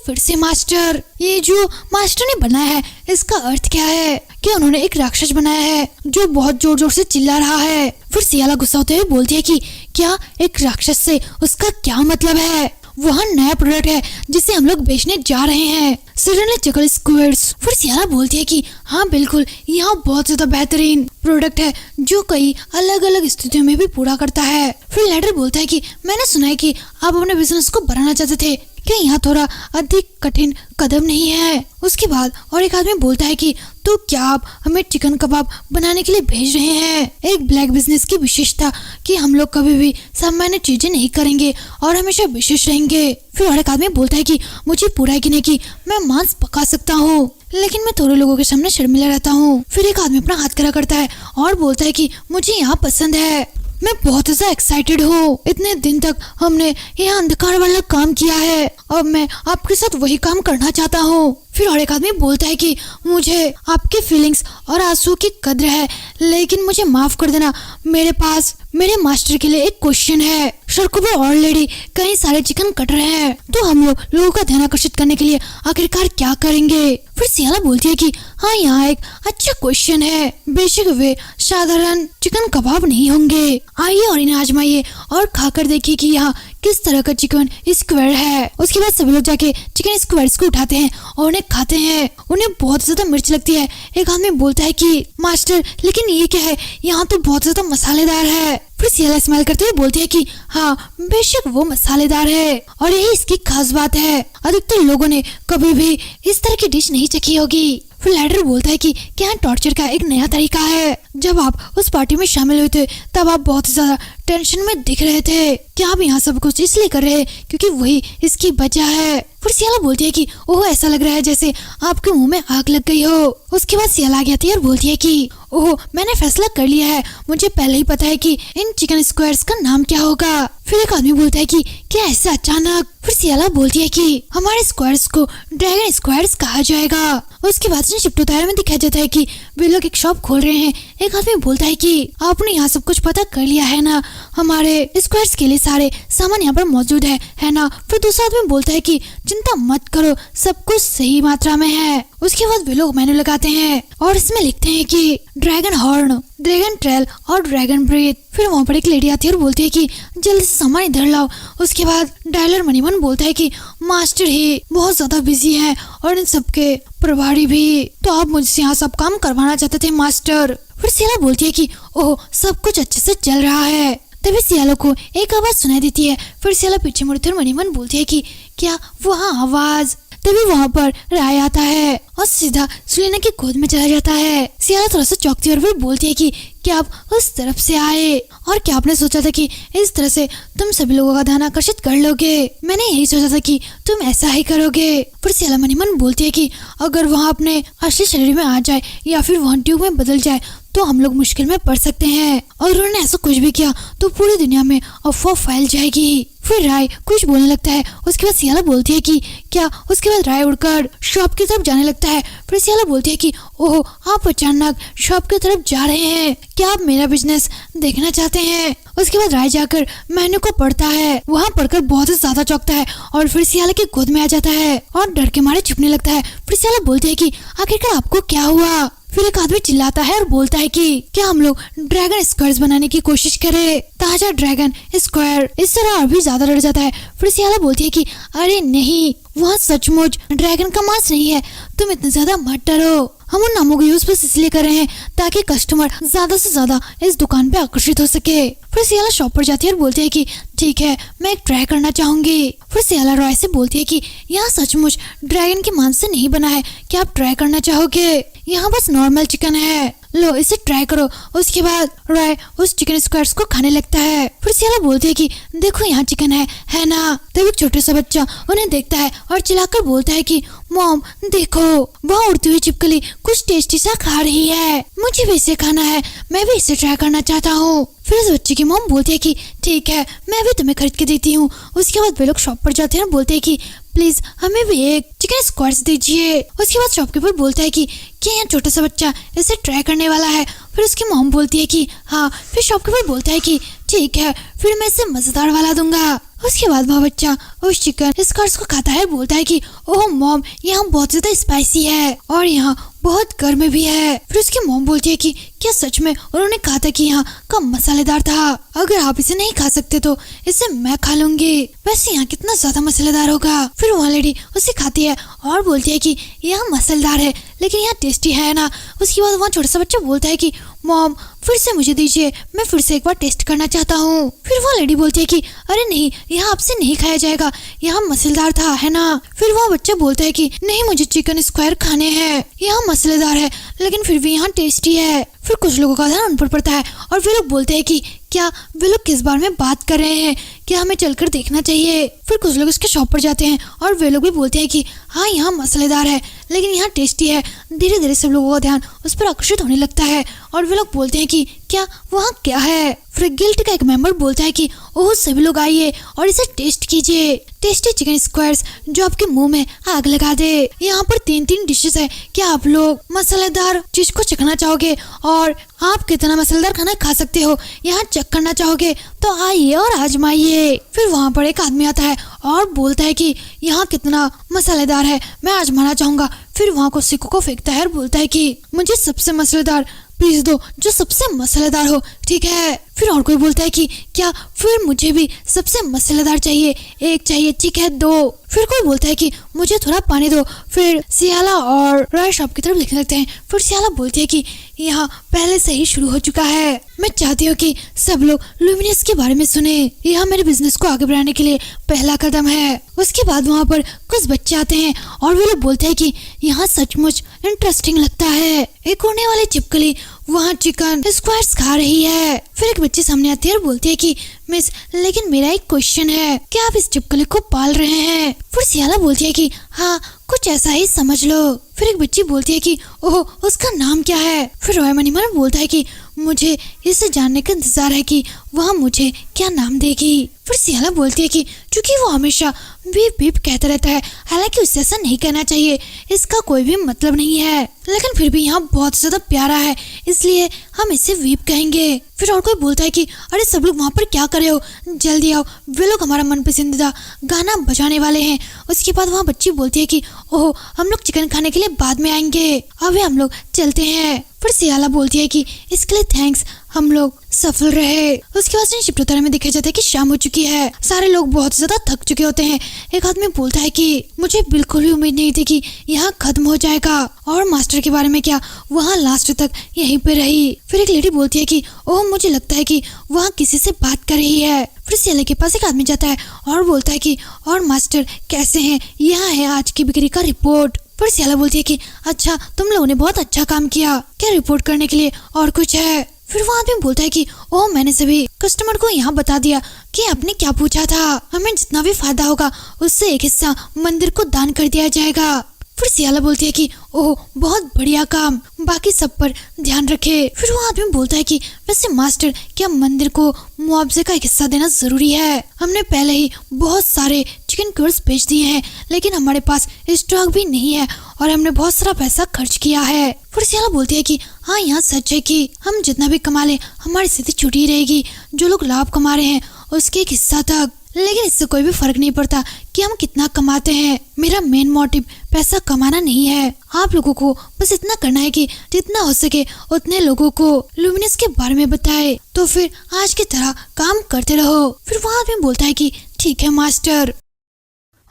फिर से मास्टर, ये जो मास्टर ने बनाया है इसका अर्थ क्या है? कि उन्होंने एक राक्षस बनाया है जो बहुत जोर जोर से चिल्ला रहा है। फिर सियाला गुस्सा होते हुए बोलती है कि क्या एक राक्षस से उसका क्या मतलब है? वहाँ नया प्रोडक्ट है जिसे हम लोग बेचने जा रहे हैं, सडनली चिकन स्क्वायर्स। फिर सियाला बोलती है कि हाँ बिल्कुल, यहाँ बहुत ज्यादा बेहतरीन प्रोडक्ट है जो कई अलग अलग स्थितियों में भी पूरा करता है। फिर लेटर बोलता है कि मैंने सुना है कि आप अपने बिजनेस को बढ़ाना चाहते थे, क्या यहाँ थोड़ा अधिक कठिन कदम नहीं है? उसके बाद और एक आदमी बोलता है कि तो क्या आप हमें चिकन कबाब बनाने के लिए भेज रहे हैं? एक ब्लैक बिजनेस की विशेषता कि हम लोग कभी भी सामान्य चीजें नहीं करेंगे और हमेशा विशेष रहेंगे। फिर और एक आदमी बोलता है कि मुझे पूरा यकीन है कि मैं मांस पका सकता हूँ, लेकिन मैं थोड़े लोगों के सामने शर्मिला रहता हूँ। फिर एक आदमी अपना हाथ खड़ा करता है और बोलता है कि मुझे यहाँ पसंद है, मैं बहुत ज्यादा एक्साइटेड हूँ। इतने दिन तक हमने यहाँ अंधकार वाला काम किया है, अब मैं आपके साथ वही काम करना चाहता हूँ। फिर और एक आदमी बोलता है कि मुझे आपके फीलिंग्स और आंसू की कद्र है, लेकिन मुझे माफ कर देना, मेरे पास मेरे मास्टर के लिए एक क्वेश्चन है। सड़कों पर ऑलरेडी कई सारे चिकन कट रहे हैं, तो हम लोगों का ध्यान आकर्षित करने के लिए आखिरकार क्या करेंगे? फिर सियाला बोलती है कि हाँ, यहाँ एक अच्छा क्वेश्चन है, बेशक वे साधारण चिकन कबाब नहीं होंगे, आइए और इन्हें आजमाइए और खाकर देखिए कि यहाँ किस तरह का चिकन स्क्वायर है। उसके बाद सभी लोग जाके चिकन स्क्वायर्स को उठाते हैं और उन्हें खाते हैं। उन्हें बहुत ज्यादा मिर्च लगती है। एक आदमी बोलता है कि मास्टर, लेकिन ये क्या है, यहाँ तो बहुत ज्यादा मसालेदार है। फिर सियाला स्माइल करते हुए बोलती है कि हाँ बेशक वो मसालेदार है और यही इसकी खास बात है, अधिकतर लोगों ने कभी भी इस तरह की डिश नहीं चखी होगी। फिर लैडर बोलता है कि क्या टॉर्चर का एक नया तरीका है। जब आप उस पार्टी में शामिल हुए थे तब आप बहुत ज्यादा टेंशन में दिख रहे थे, क्या आप यहाँ सब कुछ इसलिए कर रहे हैं क्योंकि वही इसकी वजह है? फिर सियाला बोलती है कि ओह, ऐसा लग रहा है जैसे आपके मुंह में आग लग गई हो। उसके बाद सियाला आगे आती है और बोलती है कि ओह, मैंने फैसला कर लिया है, मुझे पहले ही पता है कि इन चिकन स्क्वायर्स का नाम क्या होगा। फिर एक आदमी बोलता है कि क्या ऐसा अचानक? फिर सियाला बोलती है कि हमारे स्क्वायर्स को ड्रैगन स्क्वायर्स कहा जाएगा। उसके बाद शिफ्टो तारा में दिखाया जाता है कि वे लोग एक शॉप खोल रहे हैं। एक आदमी बोलता है कि आपने यहाँ सब कुछ पता कर लिया है ना, हमारे स्क्वायर्स के लिए सारे सामान यहाँ पर मौजूद है ना? फिर दूसरा आदमी बोलता है कि चिंता मत करो, सब कुछ सही मात्रा में है। उसके बाद वे लोग मेनू लगाते हैं और इसमें लिखते हैं कि ड्रैगन हॉर्न, ड्रैगन ट्रेल और ड्रैगन ब्रीथ। फिर वहाँ पर एक लेडी आती है और बोलती है कि जल्दी से सामान इधर लाओ। उसके बाद डायलर मनीमन बोलता है कि मास्टर ही बहुत ज्यादा बिजी है और इन सबके प्रभारी भी, तो आप मुझसे यहाँ सब काम करवाना चाहते थे मास्टर। फिर सियाला बोलती है कि ओह, सब कुछ अच्छे से चल रहा है। तभी सियाला को एक आवाज सुनाई देती है। फिर सियाला पीछे मुड़ती है और मनीमन बोलती है कि क्या वहाँ आवाज? तभी वहाँ पर राय आता है और सीधा सुलेना की गोद में चला जाता है। सियाला थोड़ा सा चौंकती है और फिर बोलती है कि क्या आप उस तरफ से आए और क्या आपने सोचा था कि इस तरह से तुम सभी लोगों का ध्यान आकर्षित कर लोगे? मैंने यही सोचा था कि तुम ऐसा ही करोगे। फिर सियाला मनीमन बोलती है कि अगर वहाँ अपने असली शरीर में आ जाए या फिर वहाँ ट्यूब में बदल जाए तो हम लोग मुश्किल में पड़ सकते हैं, और उन्होंने ऐसा कुछ भी किया तो पूरी दुनिया में अफवाह फैल जाएगी। फिर राय कुछ बोलने लगता है। उसके बाद सियाला बोलती है कि क्या? उसके बाद राय उड़कर शॉप की तरफ जाने लगता है। फिर सियाला बोलती है कि ओह, आप अचानक शॉप की तरफ जा रहे हैं, क्या आप मेरा बिजनेस देखना चाहते हैं? उसके बाद राय जाकर मेन्यू को पढ़ता है। वहाँ पढ़कर बहुत ही ज्यादा चौंकता है और फिर सियाला की गोद में आ जाता है और डर के मारे छुपने लगता है। फिर सियाला बोलती है कि आखिरकार आपको क्या हुआ? फिर एक आदमी चिल्लाता है और बोलता है कि क्या हम लोग ड्रैगन स्क्वायर्स बनाने की कोशिश करें? ताजा ड्रैगन स्क्वायर इस तरह और भी ज्यादा डर जाता है। फिर सियाला बोलती है कि अरे नहीं, वहाँ सचमुच ड्रैगन का मांस नहीं है, तुम इतना ज्यादा मत डरो। हम उन नामों का यूज बस इसलिए कर रहे हैं ताकि कस्टमर ज्यादा से ज्यादा इस दुकान पे आकर्षित हो सके। फिर सियाला शॉप पर जाती है और बोलती है कि ठीक है, मैं एक ट्राई करना चाहूंगी। फिर सियाला रॉय से बोलती है कि यहाँ सचमुच ड्रैगन के मांस से नहीं बना है, क्या आप ट्राई करना चाहोगे? यहाँ बस नॉर्मल चिकन है, लो इसे ट्राई करो। उसके बाद रॉय उस चिकन स्क्वायर्स को खाने लगता है। फिर सियाला बोलती है कि देखो यहाँ चिकन है ना? तब एक छोटा सा बच्चा उन्हें देखता है और चिल्लाकर बोलता है कि मॉम देखो, वहाँ उड़ती हुई छिपकली कुछ टेस्टी सा खा रही है, मुझे भी इसे खाना है, मैं भी इसे ट्राई करना चाहता हूँ। फिर उस बच्चे की मॉम बोलती है कि ठीक है, मैं भी तुम्हें खरीद के देती हूँ। उसके बाद वे लोग शॉप पर जाते हैं और बोलते हैं कि प्लीज हमें भी एक चिकन स्क्वायर्स दीजिए। उसके बाद शॉपकीपर बोलता है कि क्या यहाँ छोटा सा बच्चा इसे ट्राई करने वाला है? फिर उसकी मॉम बोलती है कि हाँ। फिर शॉपकीपर बोलता है कि ठीक है, फिर मैं इसे मजेदार वाला दूंगा। उसके बाद वह बच्चा उस चिकन स्क्वायर्स को खाता है, बोलता है कि ओह मॉम, यहाँ बहुत ज्यादा स्पाइसी है और यहाँ बहुत गर्म भी है। फिर उसकी मॉम बोलती है कि क्या सच में उन्होंने कहा था कि यहाँ का मसालेदार था, अगर आप इसे नहीं खा सकते तो इसे मैं खा लूंगी, वैसे यहाँ कितना ज्यादा मसालेदार होगा। फिर वह लेडी उसे खाती है और बोलती है कि यहाँ मसालेदार है लेकिन यहाँ टेस्टी है ना। उसके बाद वहाँ छोटा सा बच्चा बोलता है कि मॉम फिर से मुझे दीजिए, मैं फिर से एक बार टेस्ट करना चाहता हूँ। फिर वो लेडी बोलती है कि अरे नहीं, यहाँ आपसे नहीं खाया जाएगा, यहाँ मसालेदार था है ना। फिर वह बच्चा बोलता है कि नहीं, मुझे चिकन स्क्वायर खाने हैं, यहाँ मसालेदार है लेकिन फिर भी यहाँ टेस्टी है। फिर कुछ लोगों का ध्यान उन पर पड़ता है और वे लोग बोलते हैं कि क्या वे लोग किस बारे में बात कर रहे हैं, क्या हमें चलकर देखना चाहिए। फिर कुछ लोग उसके शॉप पर जाते हैं और वे लोग भी बोलते हैं कि हाँ यहाँ मसालेदार है लेकिन यहाँ टेस्टी है। धीरे धीरे सब लोगों का ध्यान उस पर आकर्षित होने लगता है और वे लोग बोलते हैं कि क्या वहाँ क्या है। फिर गिल्ड का एक मेंबर बोलता है कि ओह सभी लोग आइए और इसे टेस्ट कीजिए, टेस्टी चिकन स्क्वायर्स जो आपके मुंह में आग लगा दे। यहाँ पर 3 डिशेस है, क्या आप लोग मसालेदार चीज को चखना चाहोगे और आप कितना मसालेदार खाना खा सकते हो यहाँ चेक करना चाहोगे तो आइए और आजमाइए। फिर वहाँ पर एक आदमी आता है और बोलता है कि यहाँ कितना मसालेदार है, मैं आजमाना चाहूंगा। फिर वहाँ को सिक्कों को फेंकता है और बोलता है कि मुझे सबसे मसालेदार पीस दो जो सबसे मसालेदार हो, ठीक है। फिर और कोई बोलता है कि क्या फिर मुझे भी सबसे मसालेदार चाहिए, एक चाहिए, ठीक है 2। फिर कोई बोलता है कि मुझे थोड़ा पानी दो। फिर सियाला और रॉय शॉप की तरफ देखने लगते हैं। फिर सियाला बोलती है कि यहाँ पहले से ही शुरू हो चुका है, मैं चाहती हूँ कि सब लोग लुमिनस के बारे में सुने, यह मेरे बिजनेस को आगे बढ़ाने के लिए पहला कदम है। उसके बाद वहाँ पर कुछ बच्चे आते हैं और वे लोग बोलते हैं कि यहाँ सचमुच इंटरेस्टिंग लगता है। एक उड़ने वाली छिपकली वहाँ चिकन स्क्वायर्स खा रही है। फिर एक बच्ची सामने आती है और बोलती है कि मिस, लेकिन मेरा एक क्वेश्चन है, क्या आप इस छिपकली को पाल रहे हैं? फिर सियाला बोलती है कि हाँ कुछ ऐसा ही समझ लो। फिर एक बच्ची बोलती है कि ओह उसका नाम क्या है? फिर रॉय मनीमैन बोलता है कि मुझे इसे जानने का इंतजार है कि वह मुझे क्या नाम देगी। फिर सियाला बोलती है कि क्योंकि वो हमेशा बीप बीप कहता रहता है, हालांकि उसे ऐसा नहीं कहना चाहिए, इसका कोई भी मतलब नहीं है, लेकिन फिर भी यहाँ बहुत ज्यादा प्यारा है इसलिए हम इसे वीप कहेंगे। फिर और कोई बोलता है कि अरे सब लोग वहाँ पर क्या कर रहे हो, जल्दी आओ, वे लोग हमारा मन पसंदीदा गाना बजाने वाले हैं। उसके बाद वहाँ बच्ची बोलती है कि ओह हम लोग चिकन खाने के लिए बाद में आएंगे, अभी हम लोग चलते हैं। फिर सियाला बोलती है कि इसके लिए थैंक्स, हम लोग सफल रहे। उसके बाद शिफ्ट उतारे में दिखाया जाता है कि शाम हो चुकी है, सारे लोग बहुत ज्यादा थक चुके होते हैं। एक आदमी बोलता है कि मुझे बिल्कुल भी उम्मीद नहीं थी कि यहाँ खत्म हो जाएगा, और मास्टर के बारे में क्या, वहाँ लास्ट तक यहीं पे रही। फिर एक लेडी बोलती है कि ओह मुझे लगता है कि वहाँ किसी से बात कर रही है। फिर सियाले के पास एक आदमी जाता है और बोलता है कि और मास्टर कैसे हैं, यहाँ है आज की बिक्री का रिपोर्ट। फिर सियाला बोलती है कि अच्छा तुम लोगों ने बहुत अच्छा काम किया, क्या रिपोर्ट करने के लिए और कुछ है? फिर वो आदमी बोलता है कि ओह मैंने सभी कस्टमर को यहाँ बता दिया कि आपने क्या पूछा था, हमें जितना भी फायदा होगा उससे एक हिस्सा मंदिर को दान कर दिया जाएगा। फिर सियाला बोलती है कि ओह बहुत बढ़िया काम, बाकी सब पर ध्यान रखे। फिर वो आदमी बोलता है कि वैसे मास्टर क्या मंदिर को मुआवजे का एक हिस्सा देना जरूरी है? हमने पहले ही बहुत सारे चिकन क्यूर्स बेच दिए हैं, लेकिन हमारे पास स्टॉक भी नहीं है और हमने बहुत सारा पैसा खर्च किया है। फिर सियाला बोलती है कि हाँ यहाँ सच है कि हम जितना भी कमा ले हमारी स्थिति छुटी रहेगी, जो लोग लाभ कमा रहे हैं उसके एक हिस्सा तक, लेकिन इससे कोई भी फर्क नहीं पड़ता कि हम कितना कमाते हैं। मेरा मेन मोटिव पैसा कमाना नहीं है, आप लोगों को बस इतना करना है कि जितना हो सके उतने लोगों को लुमिनस के बारे में बताए, तो फिर आज की तरह काम करते रहो। फिर वहाँ आदमी बोलता है कि ठीक है मास्टर।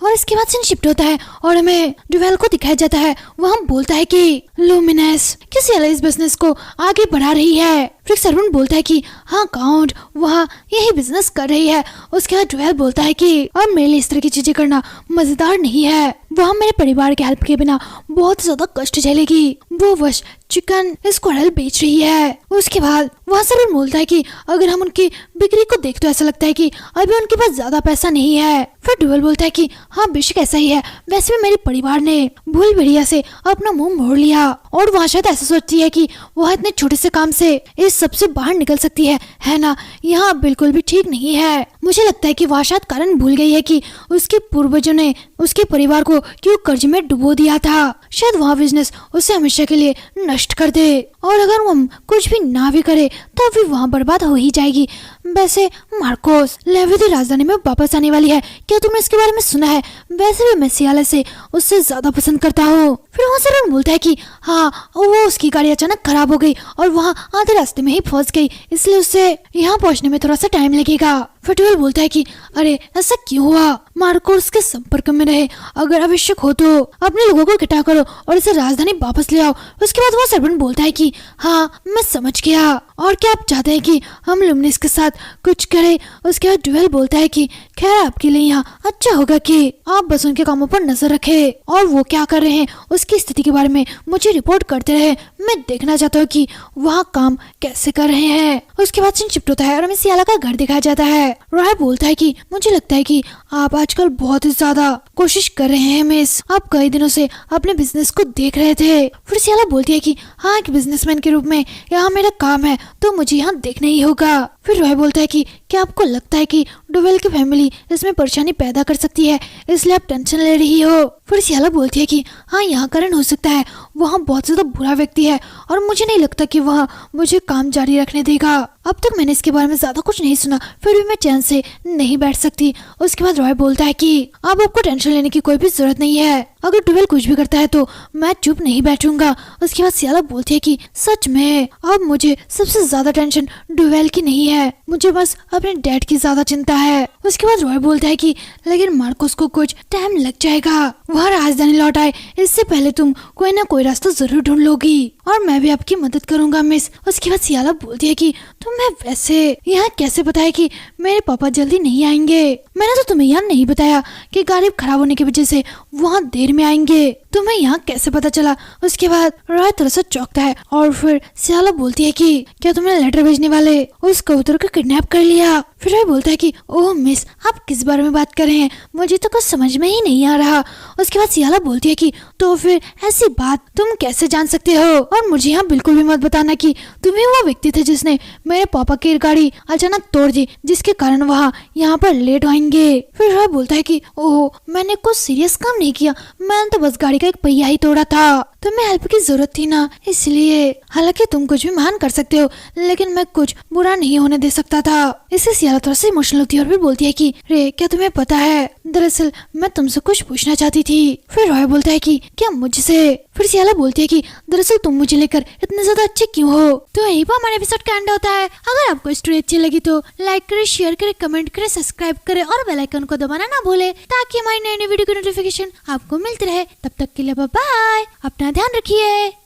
और इसके बाद सीन शिफ्ट होता है और हमें ड्यूवेल को दिखाया जाता है। वह बोलता है कि लुमिनस किसी अलग इस बिजनेस को आगे बढ़ा रही है। फिर सर्वेंट बोलता है कि हाँ काउंट वहाँ यही बिजनेस कर रही है। उसके बाद ड्यूवेल बोलता है कि और मेरे लिए इस तरह की चीजें करना मजेदार नहीं है, वह मेरे परिवार के हेल्प के बिना बहुत ज्यादा कष्ट झेलेगी, वो बस चिकन स्क्वायरल बेच रही है। उसके बाद वहाँ सर्वेंट बोलता है कि अगर हम उनकी बिक्री को देख तो ऐसा लगता है कि अभी उनके पास ज्यादा पैसा नहीं है। फिर ड्यूवेल बोलता है कि हाँ बेशक ऐसा ही है, वैसे भी मेरे परिवार ने भूल भेड़िया से अपना मुंह मोड़ लिया और वहाँ शायद ऐसा सोचती है कि वह इतने छोटे से काम से इस सबसे बाहर निकल सकती है ना? यहाँ बिल्कुल भी ठीक नहीं है। मुझे लगता है कि वह शायद कारण भूल गई है कि उसके पूर्वजों ने उसके परिवार को क्यों कर्ज में डुबो दिया था। शायद वह बिजनेस उसे हमेशा के लिए नष्ट कर दे, और अगर वो कुछ भी ना भी करे तो भी वहाँ बर्बाद हो ही जाएगी। वैसे मार्कोस लेविदी राजधानी में वापस आने वाली है, क्या तुमने इसके बारे में सुना है? वैसे भी मैं सियाला से उससे ज्यादा पसंद करता हूँ। फिर वहाँ से बोलता है कि हाँ, वो उसकी गाड़ी अचानक खराब हो गई और वहाँ आधे रास्ते में ही फंस गई, इसलिए उसे यहाँ पहुँचने में थोड़ा सा टाइम लगेगा। फिर ट्वेल बोलता है कि अरे ऐसा क्यों हुआ? मार्कोस के संपर्क में रहे, अगर आवश्यक हो तो अपने लोगों को इकट्ठा करो और इसे राजधानी वापस ले आओ। उसके बाद वो सर्वेंट बोलता है कि हाँ मैं समझ गया, और क्या आप चाहते हैं कि हम लुमिनस के साथ कुछ करें? उसके बाद ड्यूएल बोलता है कि खैर आपके लिए यहाँ अच्छा होगा कि आप बस उनके कामों पर नजर रखें और वो क्या कर रहे हैं उसकी स्थिति के बारे में मुझे रिपोर्ट करते रहे। मैं देखना चाहता हूँ कि वहाँ काम कैसे कर रहे हैं। उसके बाद सीन शिफ्ट होता है और हमें सियाला का घर दिखाया जाता है। रॉय बोलता है कि मुझे लगता है कि आप आजकल बहुत ही ज्यादा कोशिश कर रहे हैं मिस, आप कई दिनों से अपने बिजनेस को देख रहे थे। फिर सियाला बोलती है कि हाँ, एक बिजनेसमैन के रूप में यहाँ मेरा काम है तो मुझे यहाँ देखना ही होगा। फिर रॉय बोलता है कि क्या आपको लगता है कि डुवेल की फैमिली इसमें परेशानी पैदा कर सकती है, इसलिए आप टेंशन ले रही हो? फिर सियाला बोलती है कि हाँ, यहाँ कारण हो सकता है, वहाँ बहुत ज्यादा बुरा व्यक्ति है और मुझे नहीं लगता कि वह मुझे काम जारी रखने देगा। अब तक मैंने इसके बारे में ज्यादा कुछ नहीं सुना, फिर भी मैं चैन से नहीं बैठ सकती। उसके बाद रॉय बोलता है कि अब आपको टेंशन लेने की कोई भी जरूरत नहीं है, अगर डुवेल कुछ भी करता है तो मैं चुप नहीं बैठूंगा। उसके बाद सियाला बोलती है कि सच में अब मुझे सबसे ज्यादा टेंशन डुवेल की नहीं है, मुझे बस अपने डैड की ज्यादा चिंता है। उसके बाद रॉय बोलता है कि लेकिन मार्कोस को कुछ टाइम लग जाएगा, वह राजधानी लौट आए इससे पहले तुम कोई ना कोई रास्ता जरूर ढूंढ लोगी और मैं भी आपकी मदद करूंगा मिस। उसके बाद सियाला बोलती है कि तुम्हें वैसे यहाँ कैसे पता है कि मेरे पापा जल्दी नहीं आएंगे? मैंने तो तुम्हें यहाँ नहीं बताया कि गाड़ी खराब होने की वजह से वहाँ देर में आएंगे, तुम्हें यहाँ कैसे पता चला? उसके बाद रॉय थोड़ा सा चौंकता है और फिर सियाला बोलती है कि क्या तुमने लेटर भेजने वाले उस कबूतर को किडनैप कर लिया? फिर रॉय बोलता है कि ओह मिस, आप किस बारे में बात कर रहे हैं, मुझे तो कुछ समझ में ही नहीं आ रहा। उसके बाद सियाला बोलती है कि तो फिर ऐसी बात तुम कैसे जान सकते हो, और मुझे यहाँ बिल्कुल भी मत बताना कि तुम्ही वो व्यक्ति थे जिसने मेरे पापा की गाड़ी अचानक तोड़ दी जिसके कारण वहाँ यहाँ पर लेट होंगे। फिर रॉय बोलता है कि ओह, मैंने कुछ सीरियस काम नहीं किया, मैंने तो बस गाड़ी का एक पहिया ही तोड़ा था, तुम्हें हेल्प की जरूरत थी ना, इसलिए। हालांकि तुम कुछ भी महान कर सकते हो लेकिन मैं कुछ बुरा नहीं होने दे सकता था। इससे सियाला थोड़ा सा इमोशनल होती है और फिर बोलती है कि रे, क्या तुम्हें पता है दरअसल मैं तुमसे कुछ पूछना चाहती थी। फिर रॉय बोलता है कि क्या मुझसे? फिर सियाला बोलती है कि दरअसल तुम मुझे लेकर इतने ज्यादा अच्छे क्यों हो? तो यही पर हमारा एपिसोड का एंड होता है। अगर आपको स्टोरी अच्छी लगी तो लाइक करे, शेयर करे, कमेंट करे, सब्सक्राइब करे और बेल आइकन को दबाना ना भूले ताकि हमारी नई नई वीडियो की नोटिफिकेशन आपको मिलती रहे। तब तक के लिए बाय बाय, अपना ध्यान रखिए।